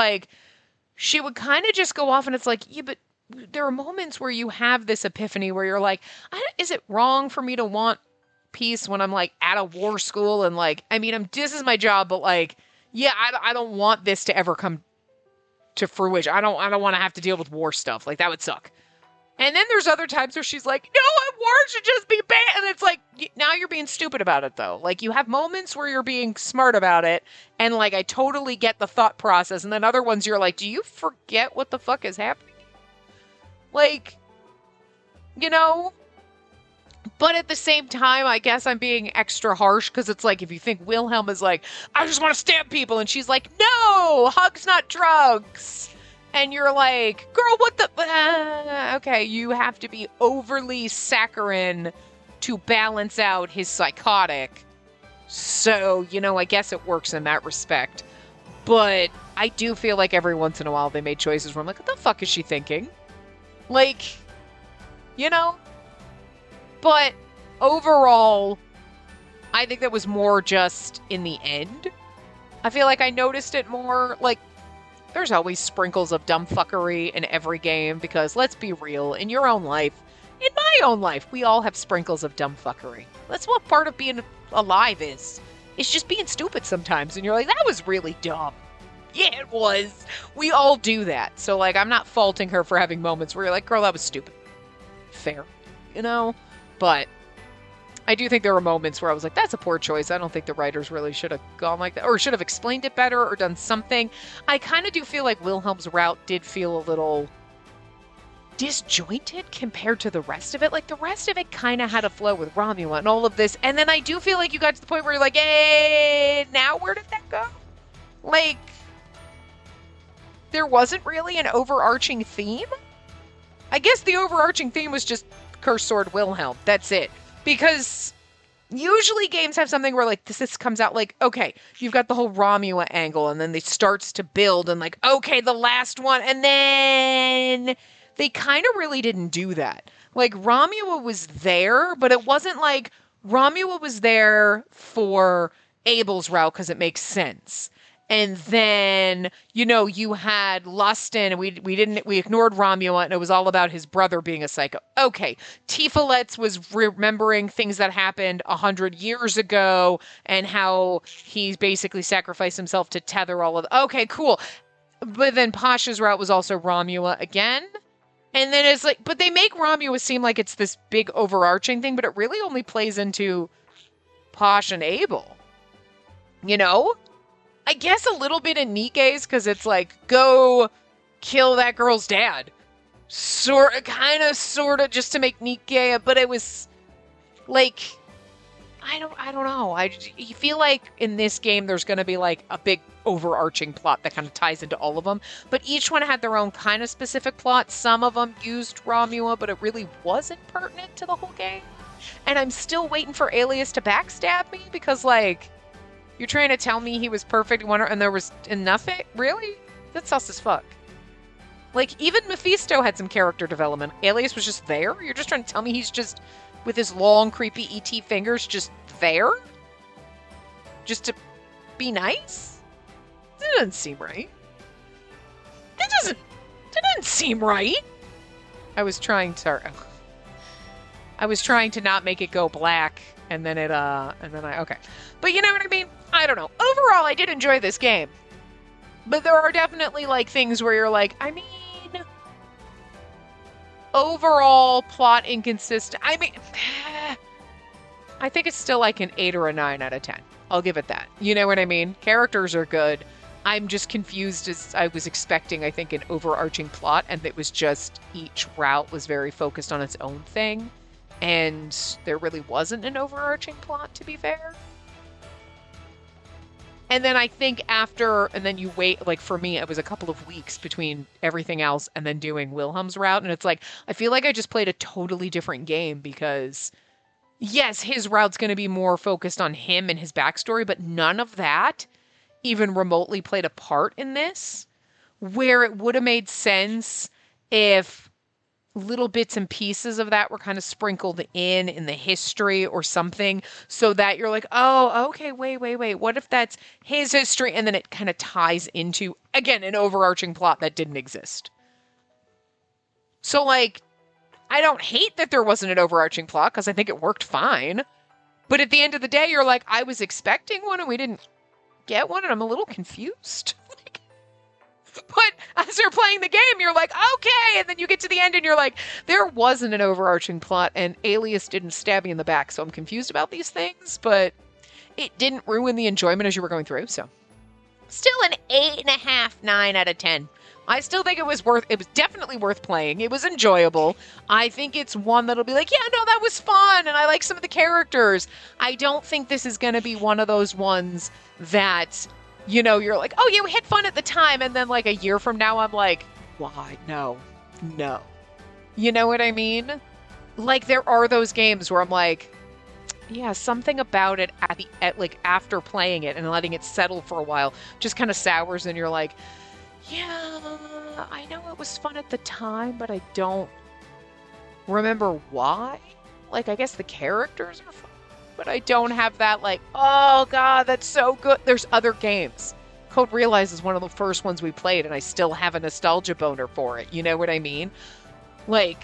she would kind of just go off and it's yeah, but there are moments where you have this epiphany where you're like, is it wrong for me to want peace when I'm like at a war school and like, I mean, this is my job, but like, yeah, I don't want this to ever come to fruition. I don't want to have to deal with war stuff. Like, that would suck. And then there's other times where she's like, no, war should just be banned. And it's like, now you're being stupid about it, though. Like, you have moments where you're being smart about it. And, like, I totally get the thought process. And then other ones you're like, do you forget what the fuck is happening? Like, you know? But at the same time, I guess I'm being extra harsh because it's like, if you think Wilhelm is like, I just want to stab people. And she's like, no, hugs, not drugs. And you're like, girl, what the... okay, you have to be overly saccharine to balance out his psychotic. So, you know, I guess it works in that respect. But I do feel like every once in a while they made choices where I'm like, what the fuck is she thinking? Like, you know? But overall, I think that was more just in the end. I feel like I noticed it more, like, there's always sprinkles of dumb fuckery in every game because, let's be real, in your own life, in my own life, we all have sprinkles of dumb fuckery. That's what part of being alive is. It's just being stupid sometimes, and you're like, that was really dumb. Yeah, it was. We all do that. So, like, I'm not faulting her for having moments where you're like, girl, that was stupid. Fair. You know? But I do think there were moments where I was like, that's a poor choice. I don't think the writers really should have gone like that, or should have explained it better or done something. I kind of do feel like Wilhelm's route did feel a little disjointed compared to the rest of it. Like, the rest of it kind of had a flow with Romulo and all of this. And then I do feel like you got to the point where you're like, hey, now where did that go? Like, there wasn't really an overarching theme. I guess the overarching theme was just Cursed Sword Wilhelm. That's it. Because usually games have something where, like, this comes out like, okay, you've got the whole Romulo angle, and then it starts to build, and like, okay, the last one, and then they kind of really didn't do that. Like, Romulo was there, but it wasn't like Romulo was there for Abel's route because it makes sense. And then, you know, you had Lustin, and we ignored Romulo, and it was all about his brother being a psycho. Okay, Tifalet's was remembering things that happened 100 years ago, and how he basically sacrificed himself to tether all of... Okay, cool. But then Pasha's route was also Romulo again. And then it's like, but they make Romulo seem like it's this big overarching thing, but it really only plays into Pasha and Abel. You know? I guess a little bit in Nike's, because it's like, go kill that girl's dad. Sort of, just to make Nike, but it was, like, I don't know. I feel like in this game there's going to be, like, a big overarching plot that kind of ties into all of them, but each one had their own kind of specific plot. Some of them used Romulo, but it really wasn't pertinent to the whole game. And I'm still waiting for Alias to backstab me, because, like... You're trying to tell me he was perfect and there was nothing? Really? That's sus as fuck. Like, even Mephisto had some character development. Alias was just there? You're just trying to tell me he's just, with his long, creepy ET fingers, just there? Just to be nice? That doesn't seem right. That doesn't seem right. I was trying to not make it go black, and then okay. But you know what I mean? I don't know. Overall, I did enjoy this game. But there are definitely, like, things where you're like, I mean... Overall, plot inconsistent. I mean... I think it's still like an 8 or a 9 out of 10. I'll give it that. You know what I mean? Characters are good. I'm just confused as I was expecting, I think, an overarching plot, and it was just each route was very focused on its own thing. And there really wasn't an overarching plot, to be fair. And then I think and then you wait, like for me, it was a couple of weeks between everything else and then doing Wilhelm's route. And it's like, I feel like I just played a totally different game because, yes, his route's going to be more focused on him and his backstory, but none of that even remotely played a part in this, where it would have made sense if little bits and pieces of that were kind of sprinkled in the history or something, so that you're like, oh, okay, wait, what if that's his history? And then it kind of ties into, again, an overarching plot that didn't exist. So, like, I don't hate that there wasn't an overarching plot because I think it worked fine. But at the end of the day, you're like, I was expecting one and we didn't get one, and I'm a little confused. But as you're playing the game, you're like, okay, and then you get to the end and you're like, there wasn't an overarching plot and Alias didn't stab me in the back, so I'm confused about these things, but it didn't ruin the enjoyment as you were going through, so. Still an 8.5, 9 out of 10. I still think it was definitely worth playing. It was enjoyable. I think it's one that'll be like, yeah, no, that was fun, and I like some of the characters. I don't think this is going to be one of those ones that, you know, you're like, oh yeah, we had fun at the time, and then like a year from now, I'm like, why? No. You know what I mean? Like, there are those games where I'm like, yeah, something about it like after playing it and letting it settle for a while just kind of sours, and you're like, yeah, I know it was fun at the time, but I don't remember why. Like, I guess the characters are fun, but I don't have that, like, oh god, that's so good. There's other games. Code Realize is one of the first ones we played, and I still have a nostalgia boner for it. You know what I mean? Like,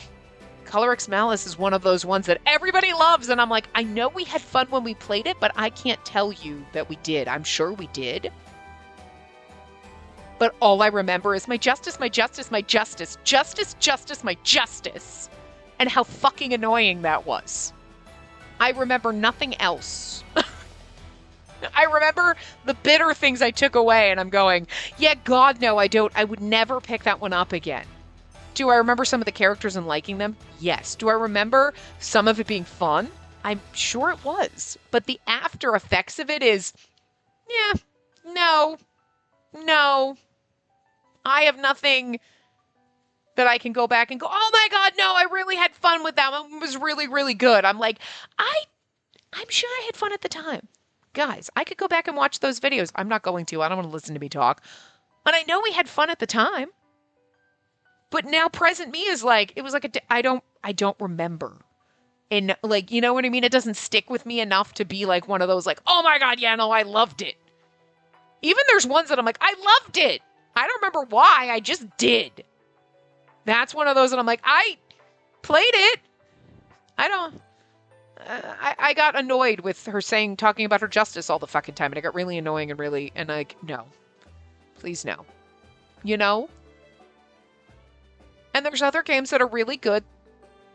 Color X Malice is one of those ones that everybody loves, and I'm like, I know we had fun when we played it, but I can't tell you that we did. I'm sure we did. But all I remember is my justice, my justice, my justice, justice, justice, my justice, and how fucking annoying that was. I remember nothing else. I remember the bitter things I took away, and I'm going, yeah, God, no, I don't. I would never pick that one up again. Do I remember some of the characters and liking them? Yes. Do I remember some of it being fun? I'm sure it was. But the after effects of it is, yeah, no. I have nothing that I can go back and go, oh my god, no, I really had fun with that one. It was really, really good. I'm like, I'm sure I had fun at the time. Guys, I could go back and watch those videos. I'm not going to. I don't want to listen to me talk. And I know we had fun at the time. But now present me is like, it was like, I don't remember. And like, you know what I mean? It doesn't stick with me enough to be like one of those like, oh my god, yeah, no, I loved it. Even there's ones that I'm like, I loved it. I don't remember why, I just did. That's one of those that I'm like, I played it. I got annoyed with her talking about her justice all the fucking time, and it got really annoying and like, no. Please no. You know? And there's other games that are really good,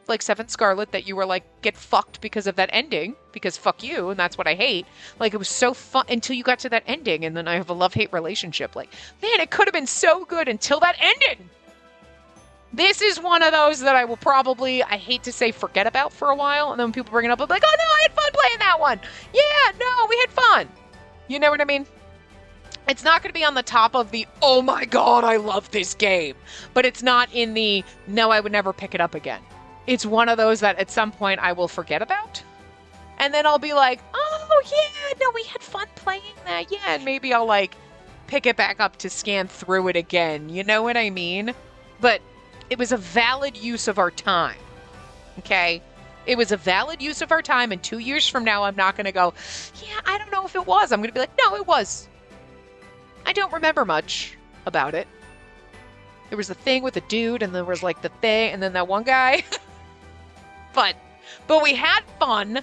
like Seven Scarlet, that you were like, get fucked because of that ending, because fuck you, and that's what I hate. Like, it was so fun until you got to that ending, and then I have a love-hate relationship. Like, man, it could have been so good until that ending. This is one of those that I will probably, I hate to say, forget about for a while, and then when people bring it up, I'm like, oh no, I had fun playing that one. Yeah, no, we had fun. You know what I mean? It's not going to be on the top of the, oh my god, I love this game. But it's not in the, no, I would never pick it up again. It's one of those that at some point I will forget about. And then I'll be like, oh yeah, no, we had fun playing that. Yeah, and maybe I'll like pick it back up to scan through it again. You know what I mean? But it was a valid use of our time. Okay? It was a valid use of our time, and 2 years from now I'm not going to go, yeah, I don't know if it was. I'm going to be like, no, it was. I don't remember much about it. There was the thing with the dude, and there was like the thing, and then that one guy. but we had fun,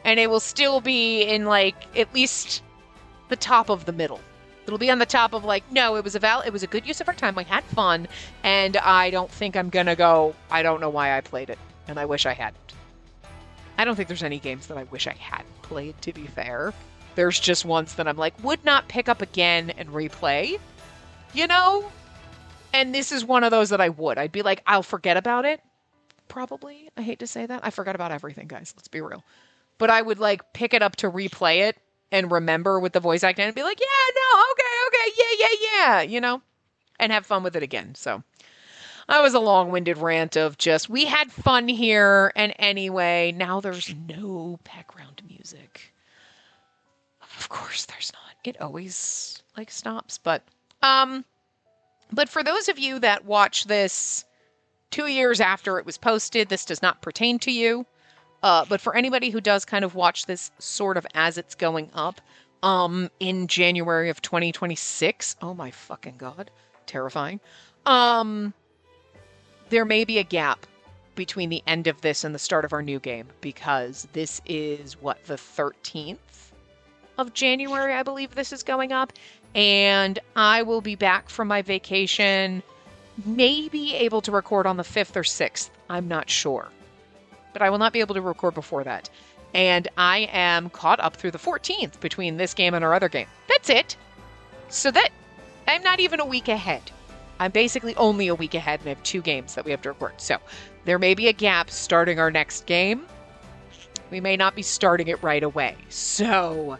and it will still be in like at least the top of the middle. It'll be on the top of like, no, it was a good use of our time. We had fun, and I don't think I'm gonna go, I don't know why I played it, and I wish I hadn't. I don't think there's any games that I wish I hadn't played, to be fair. There's just ones that I'm like, would not pick up again and replay, you know? And this is one of those that I would. I'd be like, I'll forget about it. Probably. I hate to say that. I forgot about everything, guys. Let's be real. But I would like pick it up to replay it and remember with the voice acting and be like, yeah, no, okay, yeah, you know? And have fun with it again. So that was a long-winded rant of just, we had fun here, and anyway, now there's no background music. Of course there's not. It always like stops, but for those of you that watch this 2 years after it was posted, this does not pertain to you. But for anybody who does kind of watch this sort of as it's going up, in January of 2026, oh my fucking god, terrifying. there may be a gap between the end of this and the start of our new game, because this is, what, the 13th of January, I believe this is going up, and I will be back from my vacation, maybe able to record on the 5th or 6th. I'm not sure. But I will not be able to record before that. And I am caught up through the 14th between this game and our other game. That's it. So that I'm not even a week ahead. I'm basically only a week ahead, and I have 2 games that we have to record. So there may be a gap starting our next game. We may not be starting it right away. So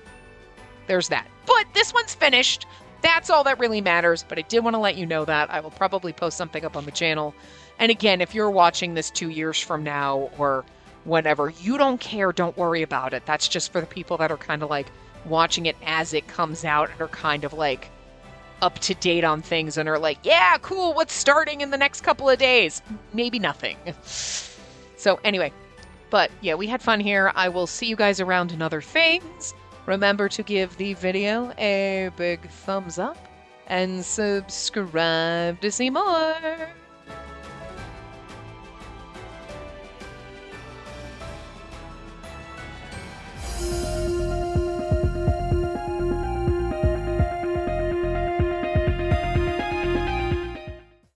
there's that. But this one's finished. That's all that really matters. But I did want to let you know that. I will probably post something up on the channel. And again, if you're watching this 2 years from now or whenever, you don't care, don't worry about it. That's just for the people that are kind of like watching it as it comes out and are kind of like up to date on things and are like, yeah, cool, what's starting in the next couple of days? Maybe nothing. So anyway, but yeah, we had fun here. I will see you guys around in other things. Remember to give the video a big thumbs up and subscribe to see more.